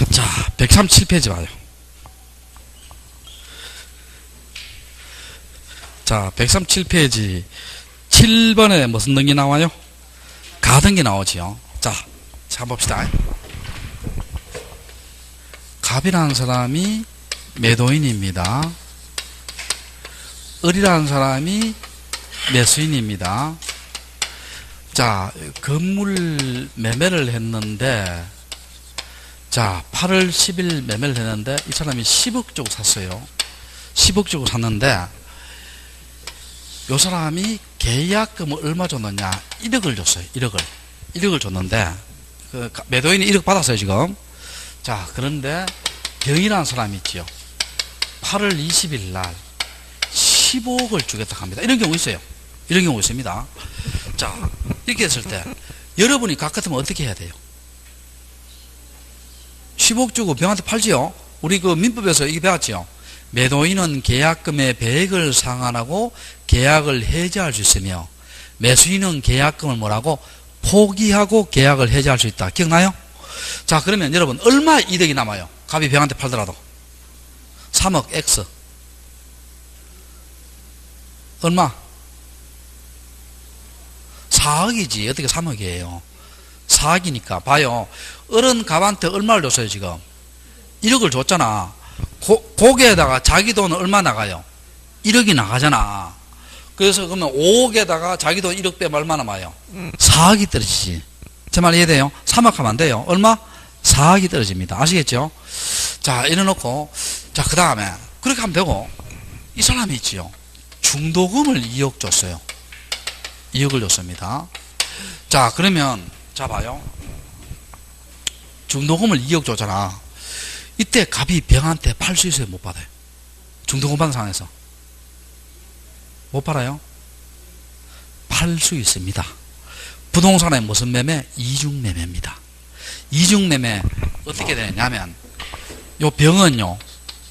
자, 137페이지 봐요. 자, 137페이지 7번에 무슨 등기 나와요? 가등기 나오지요. 자, 한번 봅시다. 갑이라는 사람이 매도인입니다. 을이라는 사람이 매수인입니다. 자, 건물 매매를 했는데, 자, 8월 10일 매매를 했는데, 이 사람이 10억 주고 샀어요. 10억 주고 샀는데, 요 사람이 계약금을 얼마 줬느냐? 1억을 줬어요. 1억을 줬는데, 그 매도인이 1억 받았어요, 지금. 자, 그런데, 병이라는 사람이 있지요. 8월 20일 날 15억을 주겠다 합니다. 이런 경우 있어요. 이런 경우 있습니다. 자, 이렇게 했을 때 여러분이 각 같으면 어떻게 해야 돼요? 15억 주고 병한테 팔지요. 우리 그 민법에서 이게 배웠지요. 매도인은 계약금의 배액을 상환하고 계약을 해지할 수 있으며, 매수인은 계약금을 뭐라고? 포기하고 계약을 해지할 수 있다. 기억나요? 자, 그러면 여러분 얼마 이득이 남아요? 갑이 병한테 팔더라도 3억 X. 얼마? 4억이지. 어떻게 3억이에요? 4억이니까. 봐요. 어른 갑한테 얼마를 줬어요, 지금? 1억을 줬잖아. 거기에다가 자기 돈은 얼마 나가요? 1억이 나가잖아. 그래서 그러면 5억에다가 자기 돈 1억 빼면 얼마 남아요? 4억이 떨어지지. 제 말 이해돼요? 3억 하면 안 돼요. 얼마? 4억이 떨어집니다. 아시겠죠? 자, 이래놓고, 자, 그 다음에, 그렇게 하면 되고, 이 사람이 있지요. 중도금을 2억 줬어요. 2억을 줬습니다. 자, 그러면, 자, 봐요. 중도금을 2억 줬잖아. 이때 갑이 병한테 팔 수 있어요? 못 받아요? 중도금 받는 상황에서. 못 팔아요? 팔 수 있습니다. 부동산의 무슨 매매? 이중매매입니다. 이중매매 어떻게 되냐면, 요 병은요,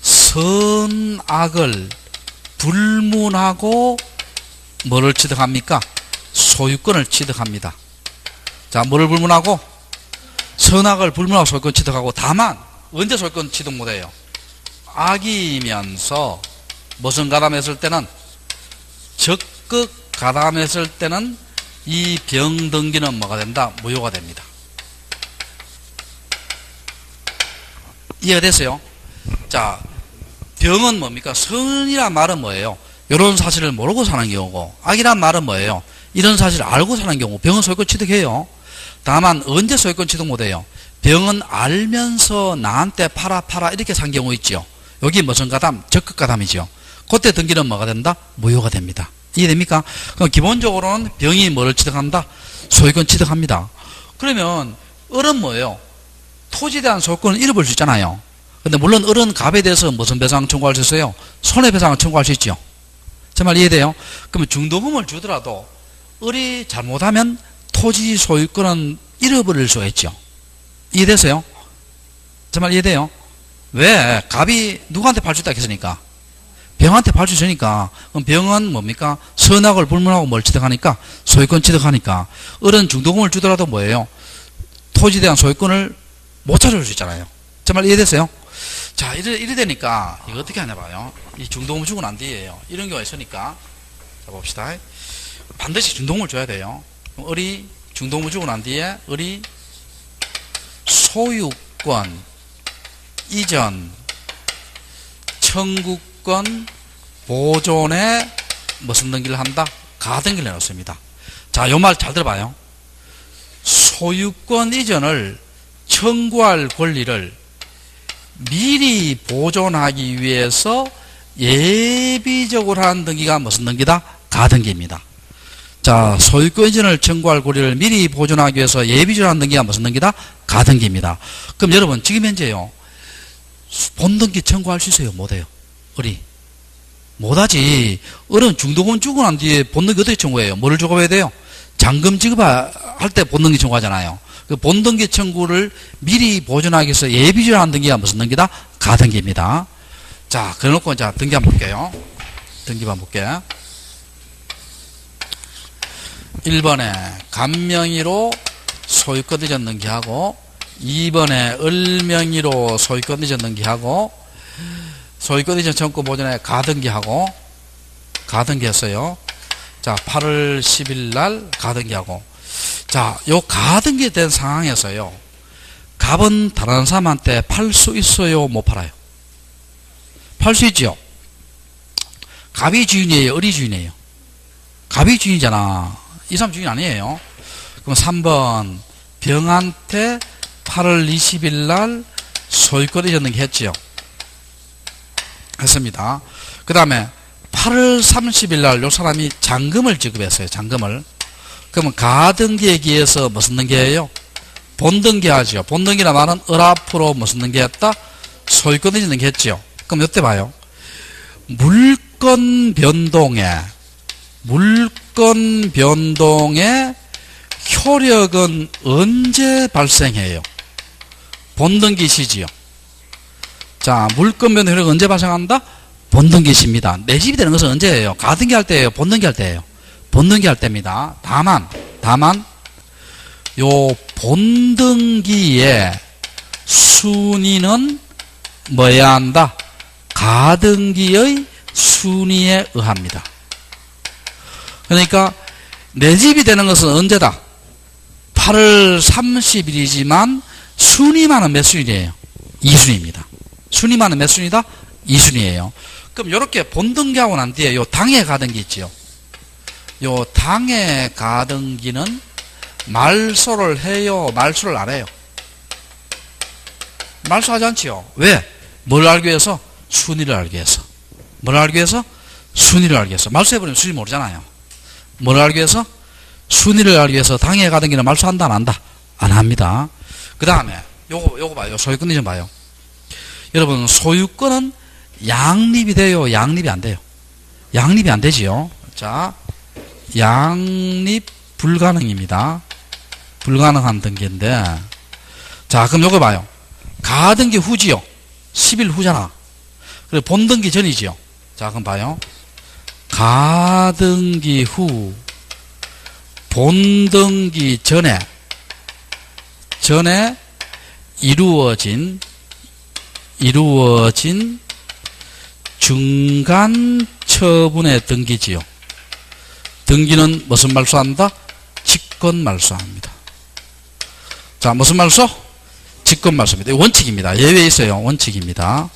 선악을 불문하고 뭐를 취득합니까? 소유권을 취득합니다. 자, 뭐를 불문하고? 선악을 불문하고 소유권 취득하고, 다만 언제 소유권 취득 못해요? 악이면서 무슨 가담했을 때는, 적극 가담했을 때는 이 병 등기는 뭐가 된다? 무효가 됩니다. 이해가 됐어요? 자, 병은 뭡니까? 선이란 말은 뭐예요? 이런 사실을 모르고 사는 경우고, 악이란 말은 뭐예요? 이런 사실을 알고 사는 경우. 병은 소유권 취득해요. 다만 언제 소유권 취득 못해요? 병은 알면서 나한테 팔아 이렇게 산 경우 있죠. 여기 무슨 가담? 적극 가담이죠. 그때 등기는 뭐가 된다? 무효가 됩니다. 이해됩니까? 그럼 기본적으로는 병이 뭐를 취득한다? 소유권 취득합니다. 그러면 을은 뭐예요? 토지에 대한 소유권을 잃어버릴 수 있잖아요. 근데 물론 을은 갑에 대해서 무슨 배상 청구할 수 있어요? 손해배상을 청구할 수 있죠. 제 말 이해돼요? 그러면 중도금을 주더라도 을이 잘못하면 토지 소유권은 잃어버릴 수가 있죠. 이해됐어요? 제 말 이해돼요? 왜? 갑이 누구한테 팔 수 있다 했으니까? 병한테 팔 수 있으니까. 그럼 병은 뭡니까? 선악을 불문하고 뭘 취득하니까? 소유권 취득하니까. 을은 중도금을 주더라도 뭐예요? 토지에 대한 소유권을 못 찾아줄 수 있잖아요. 제 말 이해됐어요? 자, 이래 되니까 이거 어떻게 하냐 봐요. 이 중도금 주고 난 뒤에요. 이런 경우가 있으니까. 자, 봅시다. 반드시 중도금을 줘야 돼요. 을이 중도금을 주고 난 뒤에 을이 소유권 이전 청구권 보존에 무슨 등기를 한다? 가등기를 해놓습니다. 자, 요 말 잘 들어봐요. 소유권 이전을 청구할 권리를 미리 보존하기 위해서 예비적으로 한 등기가 무슨 등기다? 가등기입니다. 자, 소유권 이전을 청구할 권리를 미리 보존하기 위해서 예비적으로 한 등기가 무슨 등기다? 가등기입니다. 그럼 여러분, 지금 현재요, 본등기 청구할 수 있어요? 못해요? 을이? 못하지. 을은 중도금 주고 난 뒤에 본등기 어떻게 청구해요? 뭐를 주고해야 돼요? 잔금 지급할 때 본등기 청구하잖아요. 그 본등기 청구를 미리 보존하기 위해서 예비적으로 한 등기가 무슨 등기다? 가등기입니다. 자, 그래놓고 자, 등기 한번 볼게요. 등기 한번 볼게요. 1번에 간명의로 소유권 이전 등기하고 2번에 을명의로 소유권 이전 등기하고 소유권 이전 청구 보전에 가등기하고 가등기했어요. 자, 8월 10일 날 가등기하고 자, 요 가등기 된 상황에서요. 갑은 다른 사람한테 팔 수 있어요? 못 팔아요? 팔 수 있죠? 갑이 주인이에요? 을이 주인이에요? 갑이 주인이잖아. 이 사람 주인 아니에요. 그럼 3번 병한테 8월 20일 날 소유권 이전 등기 했지요. 했습니다. 그 다음에 8월 30일 날 요 사람이 잔금을 지급했어요. 잔금을. 그러면 가등기에 기해서 무슨 등기예요? 본등기 하죠. 본등기라 말은 을 앞으로 무슨 등기 했다? 소유권 이전 등기 했지요. 그럼 이때 봐요. 물건 변동의 효력은 언제 발생해요? 본등기 시지요. 자, 물건 변동 효력은 언제 발생한다? 본등기 시입니다. 내 집이 되는 것은 언제예요? 가등기 할 때예요? 본등기 할 때예요? 본등기 할 때입니다. 다만 요 본등기의 순위는 뭐야 한다? 가등기의 순위에 의합니다. 그러니까 내 집이 되는 것은 언제다? 8월 30일이지만 순위만은 몇 순위예요? 2순위입니다. 순위만은 몇 순위다? 2순위예요. 그럼 이렇게 본등기하고 난 뒤에 요 당해 가등기 있지요. 요 당해 가등기는 말소를 해요? 말소를 안 해요? 말소하지 않지요. 왜? 뭘 알기 위해서? 순위를 알기 위해서. 뭘 알기 위해서? 순위를 알기 위해서. 말소해버리면 순위 모르잖아요. 뭘 알기 위해서? 순위를 알기 위해서 당해 가등기는 말소한다 안 한다? 안 합니다. 그 다음에 요거 봐요. 소유권 좀 봐요. 여러분 소유권은 양립이 돼요? 양립이 안 돼요? 양립이 안 되지요. 자, 양립 불가능입니다. 불가능한 등기인데 자, 그럼 요거 봐요. 가등기 후지요. 10일 후잖아. 그리고 본등기 전이지요. 자, 그럼 봐요. 가등기 후 본등기 전에 이루어진 중간 처분의 등기지요. 등기는 무슨 말소한다? 직권 말소합니다. 자, 무슨 말소? 직권 말소입니다. 원칙입니다. 예외 있어요. 원칙입니다.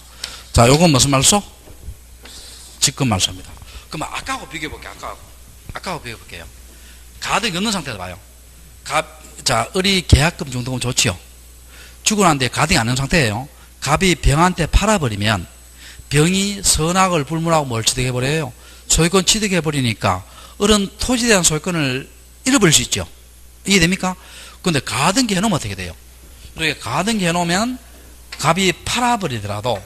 자, 요건 무슨 말소? 직권 말소입니다. 그럼 아까하고 비교해볼게요. 아까하고 비교해볼게요. 가등기 없는 상태에서 봐요. 자, 을이 계약금 정도면 좋지요. 죽고 난 뒤에 가등기 안 있는 상태예요. 갑이 병한테 팔아버리면 병이 선악을 불문하고 뭘 취득해버려요? 소유권 취득해버리니까 을은 토지에 대한 소유권을 잃어버릴 수 있죠. 이해됩니까? 근데 가등기 해놓으면 어떻게 돼요? 이렇게 가등기 해놓으면 갑이 팔아버리더라도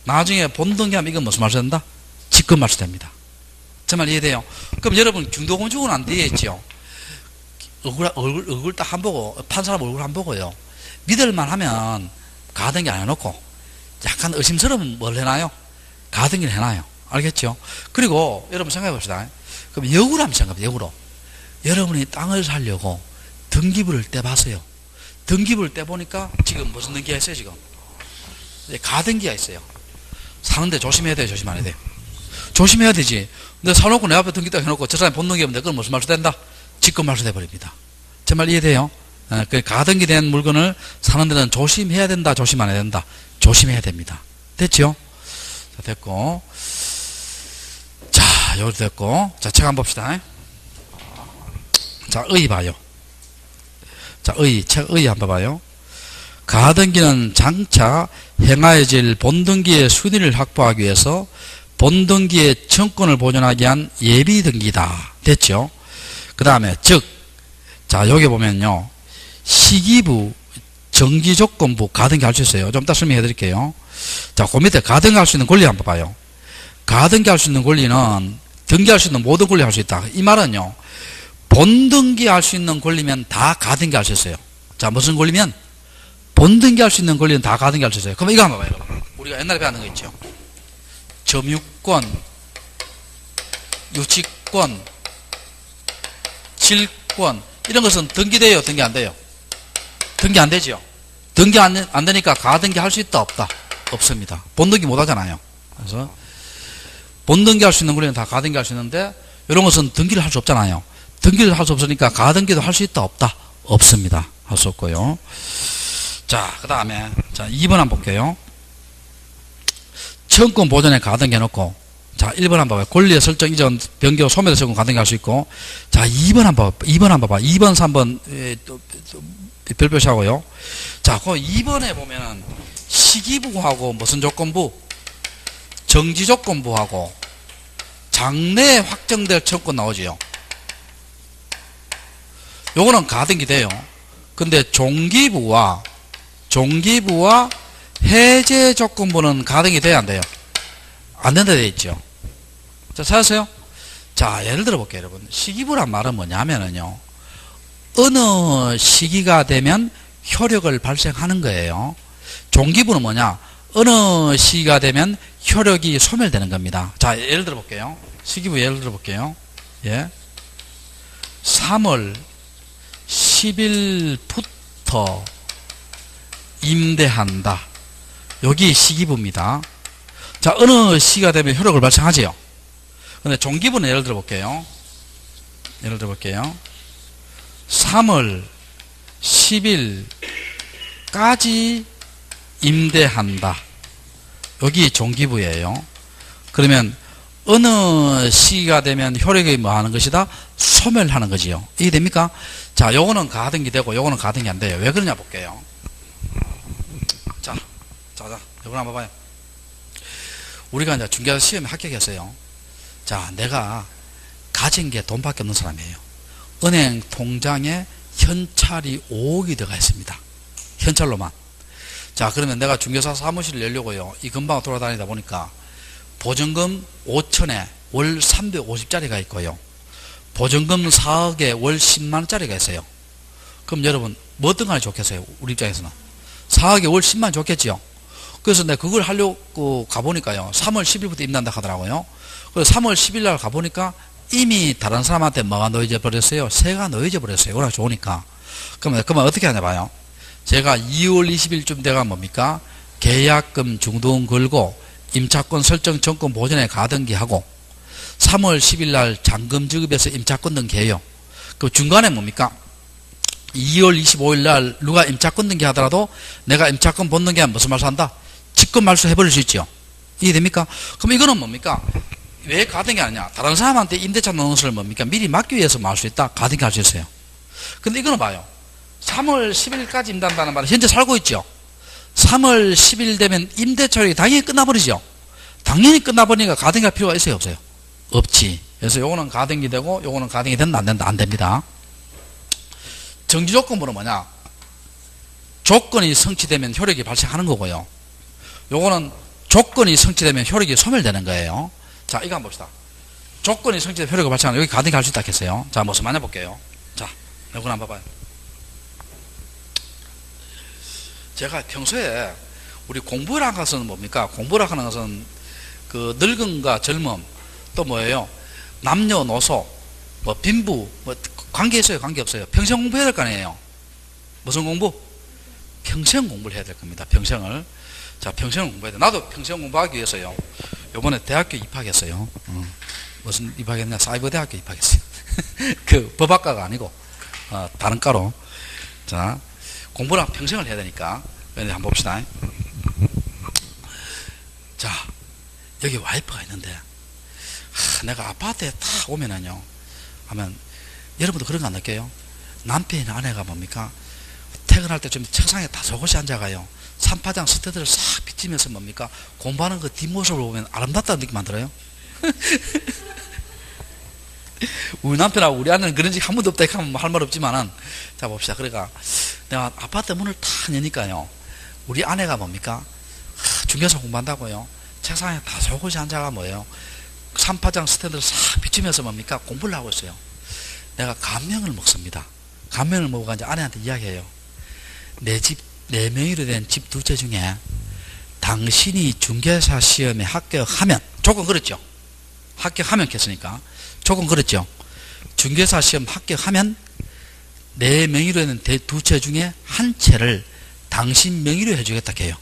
나중에 본등기하면 이건 무슨 말소 된다? 직권 말소 됩니다. 정말 이해돼요? 그럼 여러분 중도금 주고 난 뒤에 있죠. 얼굴 딱 한 보고, 판 사람 얼굴 한 보고요. 믿을만 하면 가등기 안 해놓고 약간 의심스러우면 뭘 해놔요? 가등기를 해놔요. 알겠죠? 그리고 여러분 생각해 봅시다. 그럼 역으로 한번 생각해 봅시다. 역으로. 여러분이 땅을 사려고 등기부를 떼봤어요. 등기부를 떼보니까 지금 무슨 등기가 있어요, 지금? 가등기가 있어요. 사는데 조심해야 돼요, 조심 안 해야 돼요? 조심해야 되지. 근데 사놓고 내 앞에 등기 딱 해놓고 저 사람이 본등기 하면 그건 무슨 말소 된다? 직권 말소 돼버립니다. 정말 이해돼요? 가등기 된 물건을 사는 데는 조심해야 된다, 조심 안 해야 된다? 조심해야 됩니다. 됐죠? 자, 됐고. 자, 여기 됐고. 자, 책 한번 봅시다. 자, 의 봐요. 자, 책 의 한번 봐요. 가등기는 장차 행하여질 본등기의 순위를 확보하기 위해서 본등기의 청권을 보존하기 위한 예비등기다. 됐죠? 그 다음에 자, 여기 보면요. 시기부, 정기조건부 가등기 할 수 있어요. 좀 이따 설명해 드릴게요. 자, 그 밑에 가등기 할 수 있는 권리 한번 봐요. 가등기 할 수 있는 권리는 등기할 수 있는 모든 권리 할 수 있다. 이 말은요. 본등기 할 수 있는 권리면 다 가등기 할 수 있어요. 자, 무슨 권리면? 본등기 할 수 있는 권리는 다 가등기 할 수 있어요. 그럼 이거 한번 봐요. 우리가 옛날에 배웠는 거 있죠. 점유권, 유치권, 질권 이런 것은 등기돼요? 등기 안 돼요? 등기 안 되죠? 등기 안 되니까 가등기 할 수 있다, 없다? 없습니다. 본등기 못 하잖아요. 그래서 본등기 할 수 있는 권리는 다 가등기 할 수 있는데 이런 것은 등기를 할 수 없잖아요. 등기를 할 수 없으니까 가등기도 할 수 있다, 없다? 없습니다. 할 수 없고요. 자, 그 다음에 자 2번 한번 볼게요. 청권 보존에 가등기 해놓고 자 1번 한번 봐봐요. 권리의 설정 이전 변경 소멸의 청권 가등기 할 수 있고 자 2번 한번 봐봐. 2번 3번 별표시하고요. 자, 그 2번에 보면은 시기부하고 무슨 조건부? 정지조건부하고 장래에 확정될 청권 나오지요. 요거는 가등기 돼요. 근데 종기부와 해제 조건부는 가등기 돼야 안 돼요? 안 된다 되어 있죠. 자, 찾았어요? 자, 예를 들어 볼게요, 여러분. 시기부란 말은 뭐냐면은요. 어느 시기가 되면 효력을 발생하는 거예요. 종기부는 뭐냐? 어느 시기가 되면 효력이 소멸되는 겁니다. 자, 예를 들어 볼게요. 시기부 예를 들어 볼게요. 예. 3월 10일부터 임대한다. 여기 시기부입니다. 자, 어느 시기가 되면 효력을 발생하지요. 근데 종기부는 예를 들어 볼게요. 3월 10일까지 임대한다. 여기 종기부예요. 그러면 어느 시기가 되면 효력이 뭐 하는 것이다? 소멸하는 거지요. 이게 됩니까? 자, 요거는 가등기 되고 요거는 가등기 안 돼요. 왜 그러냐 볼게요. 자, 요거 한번 봐요. 우리가 이제 중개사 시험에 합격했어요. 자, 내가 가진 게 돈밖에 없는 사람이에요. 은행 통장에 현찰이 5억이 들어가 있습니다. 현찰로만. 자, 그러면 내가 중개사 사무실을 열려고요. 이 근방을 돌아다니다 보니까 보증금 5천에 월 350짜리가 있고요. 보증금 4억에 월 10만원짜리가 있어요. 그럼 여러분 뭐 어떤 거 좋겠어요? 우리 입장에서는 4억에 월 10만원 좋겠지요. 그래서 내가 그걸 하려고 가보니까요. 3월 10일부터 임대한다 하더라고요. 그래서 3월 10일 날 가보니까 이미 다른 사람한테 뭐가 놓여져 버렸어요? 세가 놓여져 버렸어요. 워낙 좋으니까. 그러면 어떻게 하냐 봐요. 제가 2월 20일쯤 돼가 뭡니까? 계약금 중도금 걸고 임차권 설정 정권 보전에 가등기하고 3월 10일 날 잔금 지급해서 임차권 등기해요. 그 중간에 뭡니까? 2월 25일 날 누가 임차권 등기하더라도 내가 임차권 본 등기하면 무슨 말수 한다? 직권 말소 해버릴 수 있죠. 이해됩니까? 그럼 이거는 뭡니까? 왜 가등기 하느냐? 다른 사람한테 임대차 넣는 것을 뭡니까? 미리 막기 위해서 뭐 할 수 있다? 가등기 할 수 있어요. 근데 이거는 봐요. 3월 10일까지 임대한다는 말은 현재 살고 있죠. 3월 10일 되면 임대차율이 당연히 끝나버리죠. 당연히 끝나버리니까 가등기 할 필요가 있어요, 없어요? 없지. 그래서 요거는 가등기 되고 요거는 가등기 된다, 안 된다? 안 됩니다. 정지조건부는 뭐냐? 조건이 성취되면 효력이 발생하는 거고요. 요거는 조건이 성취되면 효력이 소멸되는 거예요. 자, 이거 한번 봅시다. 조건이 성취되면 효력이 발생하는, 여기 가등기 할 수 있다 했어요. 자, 무슨 말이냐 볼게요. 자, 요거 한번 봐봐요. 제가 평소에 우리 공부를 하는 것은 뭡니까? 공부를 하는 것은 그 늙음과 젊음, 또 뭐예요? 남녀노소, 뭐 빈부, 뭐 관계 있어요? 관계 없어요? 평생 공부해야 될 거 아니에요? 무슨 공부? 평생 공부를 해야 될 겁니다. 평생을. 자, 평생을 공부해야 돼. 나도 평생 공부하기 위해서요. 요번에 대학교 입학했어요. 무슨 입학했냐? 사이버 대학교 입학했어요. 그 법학과가 아니고 다른 과로. 자, 공부를 평생을 해야 되니까 한번 봅시다. 자, 여기 와이프가 있는데 내가 아파트에 딱 오면은요, 하면 여러분도 그런 거 안 느껴요? 남편이나 아내가 뭡니까? 퇴근할 때 좀 책상에 다소곳이 앉아가요. 산파장 스테드를 싹 비치면서 뭡니까? 공부하는 그 뒷모습을 보면 아름답다는 느낌 안 들어요? 우리 남편하고 우리 아내는 그런 적 한 번도 없다 하면 할 말 없지만은, 자 봅시다. 그러니까 내가 아파트 문을 탁 여니까요, 우리 아내가 뭡니까? 중개사 공부한다고요. 책상에 다소곳이 앉아가 뭐예요? 산파장 스탠드를 싹 비치면서 뭡니까? 공부를 하고 있어요. 내가 감명을 먹습니다. 감명을 먹고 이제 아내한테 이야기해요. 내 명의로 된 집 두 채 중에 당신이 중개사 시험에 합격하면, 조건 그렇죠? 합격하면 겠으니까 조건 그렇죠? 중개사 시험 합격하면 내 명의로 된 두 채 중에 한 채를 당신 명의로 해주겠다 해요.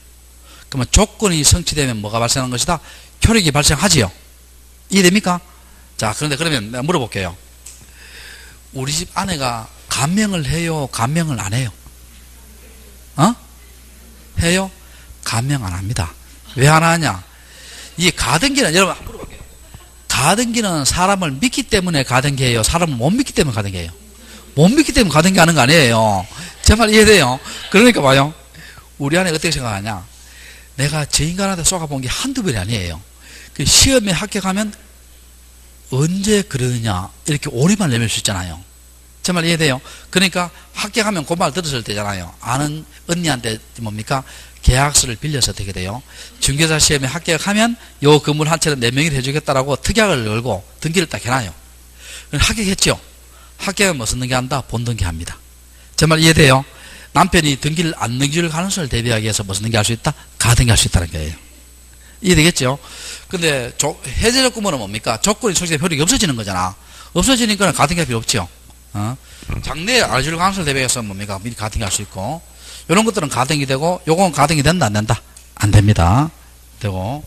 그러면 조건이 성취되면 뭐가 발생하는 것이다? 효력이 발생하지요. 이해됩니까? 자, 그런데 그러면 내가 물어볼게요. 우리 집 아내가 감명을 해요? 감명을 안 해요? 해요? 감명 안 합니다. 왜 안 하냐? 이 가등기는, 여러분, 한번 물어볼게요. 가등기는 사람을 믿기 때문에 가등기예요? 사람을 못 믿기 때문에 가등기예요? 못 믿기 때문에 가등기 하는 거 아니에요? 제 말 이해돼요? 그러니까 봐요. 우리 아내가 어떻게 생각하냐? 내가 저 인간한테 쏘아본 게 한두 번이 아니에요. 그 시험에 합격하면 언제 그러느냐, 이렇게 오리만 내밀 수 있잖아요. 제 말 이해돼요? 그러니까 합격하면 그 말 들었을 때잖아요. 아는 언니한테 뭡니까? 계약서를 빌려서 어떻게 돼요? 중개사 시험에 합격하면 요 건물 한 채는 내 명의로 해주겠다라고 특약을 걸고 등기를 딱 해놔요. 합격했죠? 합격하면 무슨 등기한다? 본등기합니다. 제 말 이해돼요? 남편이 등기를 안 넘길 가능성을 대비하기 위해서 무슨 등기할 수 있다? 가등기할 수 있다는 거예요. 이해되겠죠? 근데 해제 조건은 뭡니까? 조건이 성취되면 효력이 없어지는 거잖아. 없어지니까 가등기할 필요 없죠. 장래에 알줄 가능성을 대비해서 뭡니까? 미리 가등기할 수 있고, 이런 것들은 가등기 되고, 요건 가등기 된다 안 된다? 안 됩니다. 되고.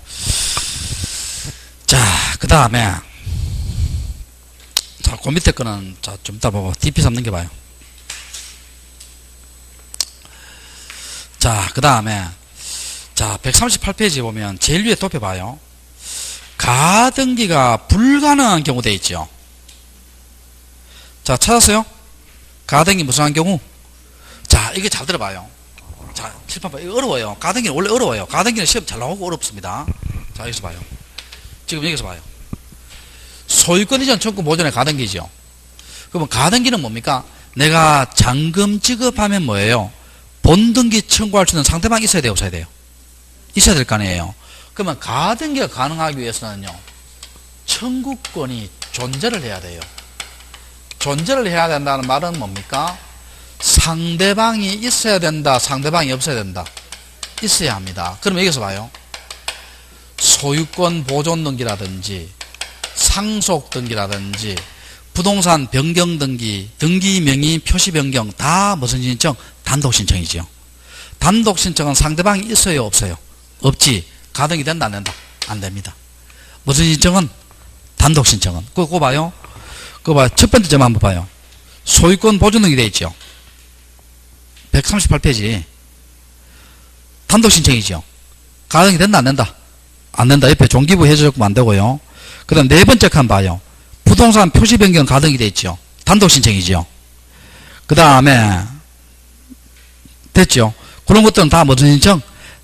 자, 그 다음에 자, 그 밑에 거는 자, 좀 이따 보고 DP3 넘겨봐요. 자, 그 다음에 자, 138페이지 보면 제일 위에 돕혀봐요. 가등기가 불가능한 경우 돼 있죠. 자, 찾았어요? 가등기 무슨 경우? 자, 이게 잘 들어봐요. 자, 칠판봐. 이거 어려워요. 가등기는 원래 어려워요. 가등기는 시험 잘 나오고 어렵습니다. 자, 여기서 봐요. 지금 여기서 봐요. 소유권 이전 청구 보존의 가등기죠. 그러면 가등기는 뭡니까? 내가 잔금 지급하면 뭐예요? 본등기 청구할 수 있는 상대방이 있어야 돼요, 없어야 돼요? 있어야 될 거 아니에요. 그러면 가등기가 가능하기 위해서는요, 청구권이 존재를 해야 돼요. 존재를 해야 된다는 말은 뭡니까? 상대방이 있어야 된다, 상대방이 없어야 된다. 있어야 합니다. 그럼 여기서 봐요. 소유권 보존 등기라든지 상속 등기라든지 부동산 변경 등기, 등기 명의 표시 변경 다 무슨 신청? 단독 신청이죠. 단독 신청은 상대방이 있어요, 없어요? 없지. 가등기 된다, 안 된다? 안 됩니다. 무슨 신청은? 단독 신청은. 그거 봐요. 그거 봐요. 첫 번째 점 한번 봐요. 소유권 보존 등기 되어 있죠. 138페이지. 단독 신청이죠. 가등기 된다, 안 된다? 안 된다. 옆에 종기부 해제조건 안 되고요. 그 다음 네 번째 칸 봐요. 부동산 표시 변경 가등기 되어 있죠. 단독 신청이죠. 그 다음에 됐죠. 그런 것들은 다 무슨 신청?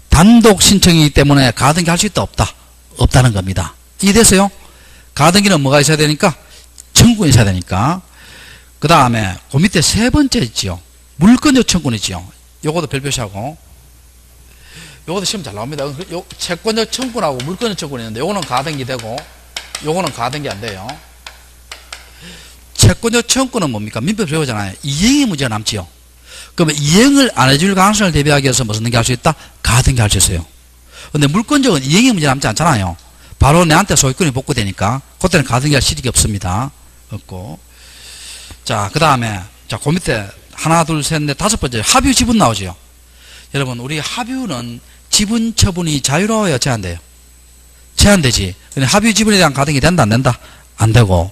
단독 신청이기 때문에 가등기 할 수 있다, 없다? 없다는 겁니다. 이해됐어요? 가등기는 뭐가 있어야 되니까? 청구가 있어야 되니까. 그 다음에 그 밑에 세 번째 있죠. 물권적 청구이지요. 요것도 별표시하고. 요것도 시험 잘 나옵니다. 요 채권적 청구하고 물권적 청구는 있는데 요거는 가등기 되고 요거는 가등기 안 돼요. 채권적 청구는 뭡니까? 민법 배우잖아요. 이행의 문제가 남지요. 그러면 이행을 안 해줄 가능성을 대비하기 위해서 무슨 등기 할 수 있다? 가등기 할 수 있어요. 근데 물권적은 이행의 문제 남지 않잖아요. 바로 내한테 소유권이 복구되니까 그때는 가등기 할 실익이 없습니다. 없고. 자, 그 다음에 자, 그 밑에 하나, 둘, 셋, 넷, 다섯 번째 합유 지분 나오죠. 여러분, 우리 합유는 지분 처분이 자유로워요, 제한돼요? 제한되지. 근데 합유 지분에 대한 가등기 된다, 안 된다? 안 되고.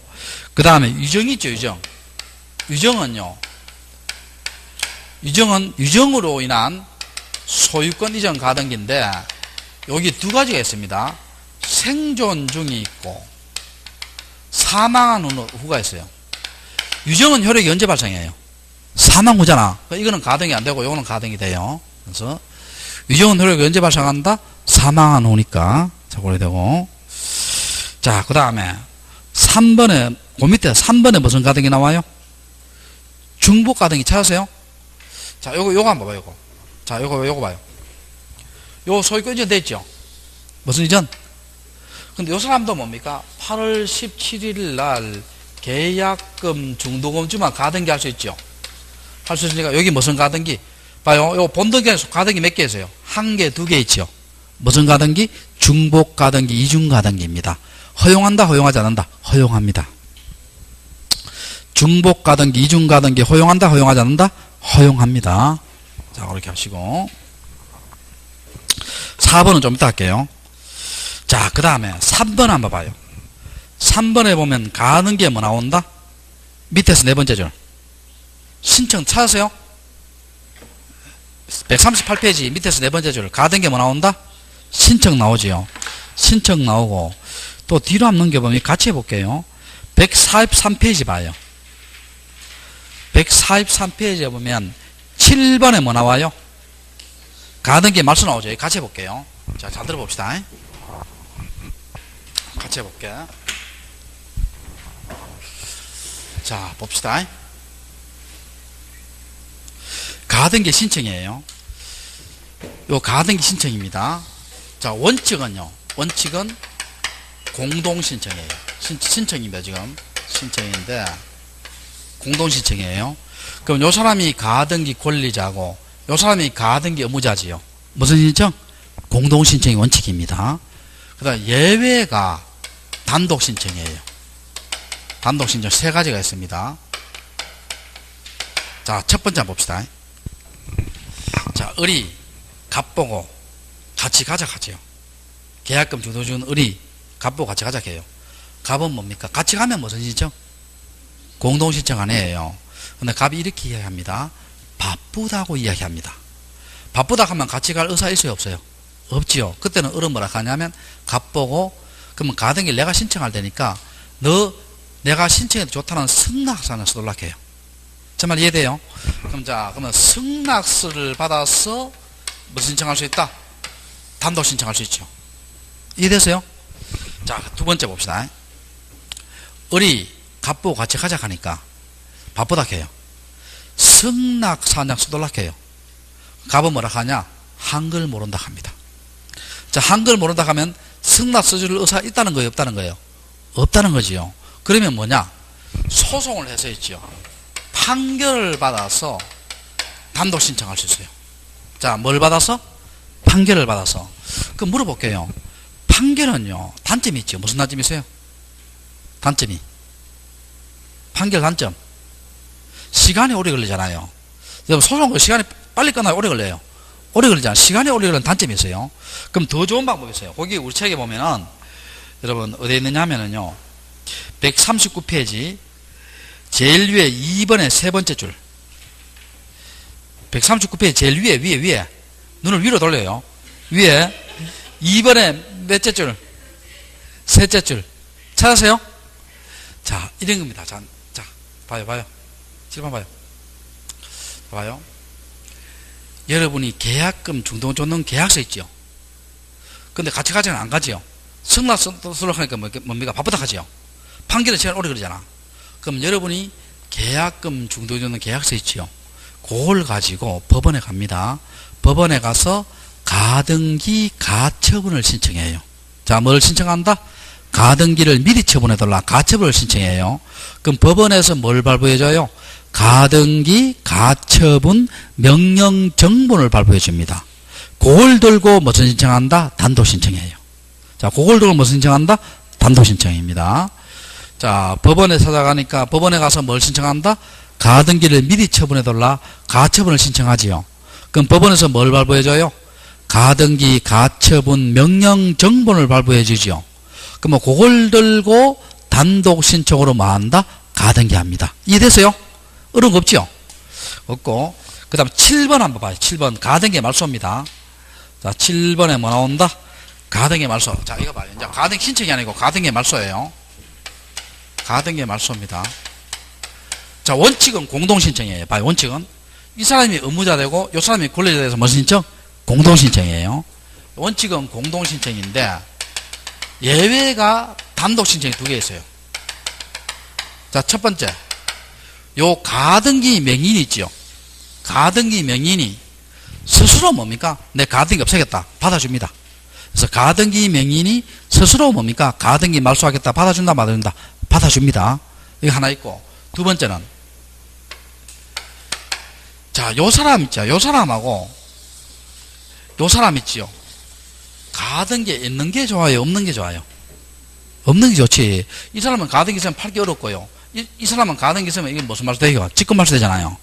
그 다음에 유정이 있죠, 유정. 유정은요, 유정으로 인한 소유권 이전 가등기인데, 여기 두 가지가 있습니다. 생존 중이 있고, 사망한 후가 있어요. 유정은 효력이 언제 발생해요? 사망 후잖아. 이거는 가등이 안 되고, 이거는 가등이 돼요. 그래서, 유정은 효력이 언제 발생한다? 사망한 후니까. 자, 그래 되고. 자, 그 다음에, 3번에, 그 밑에 3번에 무슨 가등이 나와요? 중복 가등이 찾으세요? 자, 요거 한번 봐봐요, 요거. 자, 요거 봐요. 요 소유권 이전 됐죠? 무슨 이전? 근데 요 사람도 뭡니까? 8월 17일 날 계약금 중도금주만 가등기 할 수 있죠? 할 수 있으니까 여기 무슨 가등기? 봐요. 요 본등기에서 가등기 몇 개 있어요? 한 개, 두 개 있죠? 무슨 가등기? 중복 가등기, 이중 가등기입니다. 허용한다, 허용하지 않는다? 허용합니다. 중복 가등기, 이중 가등기 허용한다, 허용하지 않는다? 허용합니다. 자, 그렇게 하시고. 4번은 좀 이따 할게요. 자, 그 다음에 3번 한번 봐요. 3번에 보면 가는 게 뭐 나온다? 밑에서 네 번째 줄. 신청 찾으세요? 138페이지 밑에서 네 번째 줄. 가는 게 뭐 나온다? 신청 나오지요. 신청 나오고, 또 뒤로 한번 넘겨보면 같이 해볼게요. 143페이지 봐요. 143페이지에 보면 7번에 뭐 나와요? 가는 게 말씀 나오죠. 같이 해볼게요. 자, 잘 들어봅시다. 같이 해볼게. 자, 봅시다. 가등기 신청이에요. 요 가등기 신청입니다. 자, 원칙은요. 원칙은 공동신청이에요. 신청입니다, 지금. 신청인데, 공동신청이에요. 그럼 요 사람이 가등기 권리자고, 요 사람이 가등기 의무자지요. 무슨 신청? 공동신청이 원칙입니다. 그 다음 예외가 단독신청이에요. 단독신청 세 가지가 있습니다. 자, 첫 번째 한번 봅시다. 자, 을이 갑보고 같이 가자하지요. 계약금 주도준 을이 갑보고 같이 가자해요. 갑은 뭡니까? 같이 가면 무슨 신청? 공동신청 안 해요. 근데 갑이 이렇게 이야기합니다. 바쁘다고 이야기합니다. 바쁘다 하면 같이 갈 의사 있어요, 없어요? 없지요. 그때는 을은 뭐라 하냐면 갑보고, 그러면 가등기 내가 신청할 테니까 내가 신청해도 좋다는 승낙서를 써달라해요. 제 말 이해돼요? 그럼 자, 그러면 승낙서를 받아서 무슨 신청할 수 있다? 단독 신청할 수 있죠. 이해됐어요? 자, 두 번째 봅시다. 을이 갑보고 같이 가자 하니까 바쁘다 해요. 승낙사냥 써달라해요. 갑은 뭐라 하냐? 한글 모른다 합니다. 자, 한글 모른다 하면 승낙 써줄 의사 있다는 거예요, 없다는 거예요? 없다는 거지요. 그러면 뭐냐? 소송을 해서 있지요. 판결을 받아서 단독 신청할 수 있어요. 자, 뭘 받아서? 판결을 받아서. 그럼 물어볼게요. 판결은요, 단점이 있죠. 무슨 단점이 있어요? 단점이. 판결 단점. 시간이 오래 걸리잖아요. 소송 시간이 빨리 끝나요? 오래 걸려요? 오래 걸리잖아요. 시간이 오래 걸리는 단점이 있어요. 그럼 더 좋은 방법이 있어요. 거기 우리 책에 보면은, 여러분, 어디에 있느냐 하면은요, 139페이지, 제일 위에 2번의 세 번째 줄. 139페이지 제일 위에. 눈을 위로 돌려요. 위에 2번의 몇째 줄? 셋째 줄. 찾으세요? 자, 이런 겁니다. 자, 봐요. 7번 봐요. 여러분이 계약금 중도조는 계약서 있죠. 근데 같이 가지는 안 가지요. 승낙서로 하니까 뭡니까? 바쁘다 하지요. 판결의 시간 오래 걸리잖아. 그럼 여러분이 계약금 중도조는 계약서 있지요. 그걸 가지고 법원에 갑니다. 법원에 가서 가등기 가처분을 신청해요. 자, 뭘 신청한다? 가등기를 미리 처분해달라. 가처분을 신청해요. 그럼 법원에서 뭘 발부해줘요? 가등기 가처분 명령 정본을 발부해 줍니다. 그걸 들고 무슨 신청한다? 단독 신청해요. 자, 그걸 들고 무슨 신청한다? 단독 신청입니다. 자, 법원에 찾아가니까 법원에 가서 뭘 신청한다? 가등기를 미리 처분해달라. 가처분을 신청하지요. 그럼 법원에서 뭘 발부해줘요? 가등기 가처분 명령 정본을 발부해 주지요. 그럼 그걸 들고 단독 신청으로 뭐 한다? 가등기 합니다. 이해됐어요? 어려운 거 없죠? 없고. 그 다음에 7번 한번 봐요. 7번. 가등기 말소입니다. 자, 7번에 뭐 나온다? 가등기 말소. 자, 이거 봐요. 이제 가등기 신청이 아니고 가등기 말소예요. 가등기 말소입니다. 자, 원칙은 공동신청이에요. 봐요. 원칙은. 이 사람이 의무자 되고, 이 사람이 권리자 돼서 무슨 신청? 공동신청이에요. 원칙은 공동신청인데, 예외가 단독신청이 두 개 있어요. 자, 첫 번째. 요 가등기 명인이 있죠. 가등기 명인이 스스로 뭡니까? 내 가등기 없애겠다. 받아줍니다. 그래서 가등기 명인이 스스로 뭡니까? 가등기 말소하겠다. 받아준다, 받아준다. 받아줍니다. 이거 하나 있고. 두 번째는, 자, 요 사람 있죠. 요 사람하고, 요 사람 있지요. 가등기에 있는 게 좋아요? 없는 게 좋아요? 없는 게 좋지. 이 사람은 가등기 있으면 팔기 어렵고요. 이 사람은 가등기 있으면 이게 무슨 말소 되죠? 직권 말소 되잖아요.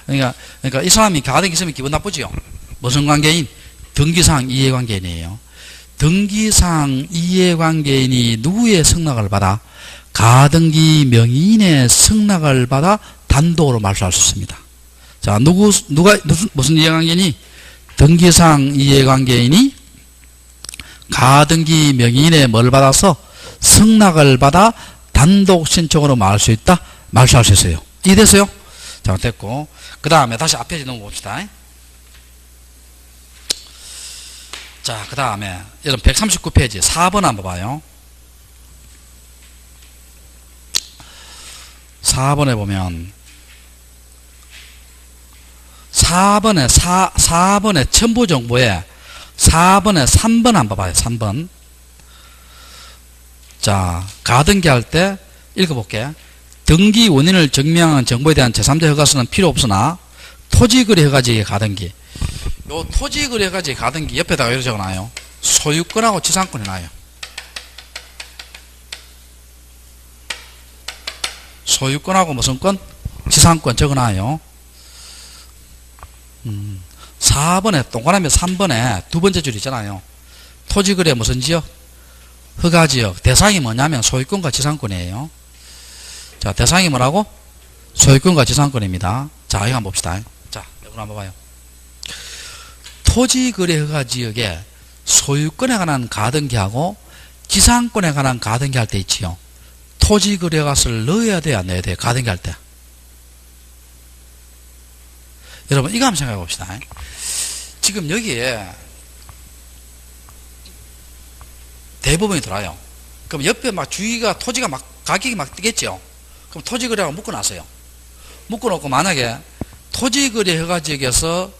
그러니까 이 사람이 가등기 있으면 기분 나쁘지요. 무슨 관계인? 등기상 이해관계인이에요. 등기상 이해관계인이 누구의 승낙을 받아? 가등기 명의인의 승낙을 받아 단독으로 말소할 수 있습니다. 자, 무슨 이해관계인이? 등기상 이해관계인이 가등기 명의인의 뭘 받아서 승낙을 받아 단독 신청으로 말할 수 있다? 말소할 수 있어요. 이해됐어요? 자, 됐고. 그 다음에 다시 앞에 넘어봅시다. 자, 그 다음에 여러분 139페이지 4번 한번 봐요. 4번에 보면 4번에 첨부정보에 4번에 3번 한번 봐요. 3번. 자, 가등기 할 때 읽어볼게. 등기 원인을 증명한 정보에 대한 제3자 허가서는 필요 없으나 토지거래 허가지의 가등기. 요 토지거래 허가지의 가등기 옆에다가 이렇게 적어놔요. 소유권하고 지상권이 나요. 소유권하고 무슨 권? 지상권 적어놔요. 4번에 동그라미 3번에 두 번째 줄 있잖아요. 토지거래 무슨 지역? 허가지역. 대상이 뭐냐면 소유권과 지상권이에요. 자, 대상이 뭐라고? 소유권과 지상권입니다. 자, 이거 한번 봅시다. 자, 이거 한번 봐요. 토지거래 허가지역에 소유권에 관한 가등기하고 지상권에 관한 가등기 할 때 있지요. 토지거래 허가서를 넣어야 돼요, 안 넣어야 돼요? 가등기 할 때. 여러분, 이거 한번 생각해 봅시다. 지금 여기에 대부분이 들어와요. 그럼 옆에 막 주위가 토지가 막 가격이 막 뜨겠죠. 그럼 토지거래하고 묶어놨어요. 묶어놓고 만약에 토지거래 허가지역에서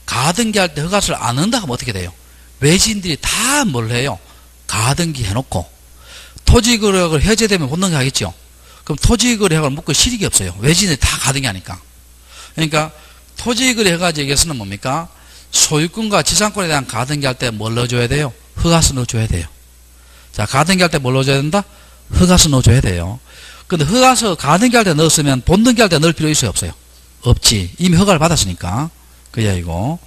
가등기할 때 허가서를 안 넣는다 하면 어떻게 돼요? 외지인들이 다 뭘 해요? 가등기 해놓고 토지거래가 해제되면 본등기 하겠죠. 그럼 토지거래 허가를 묶을 실익이 없어요. 외지인들이 다 가등기 하니까. 그러니까 토지거래 허가지역에서는 뭡니까? 소유권과 지상권에 대한 가등기 할 때 뭘 넣어줘야 돼요? 허가서 넣어줘야 돼요. 자, 가등기 할 때 뭘 넣어줘야 된다? 허가서 넣어줘야 돼요. 근데 허가서 가등기 할 때 넣었으면 본등기 할 때 넣을 필요 있어요? 없어요? 없지. 이미 허가를 받았으니까. 그야 이거.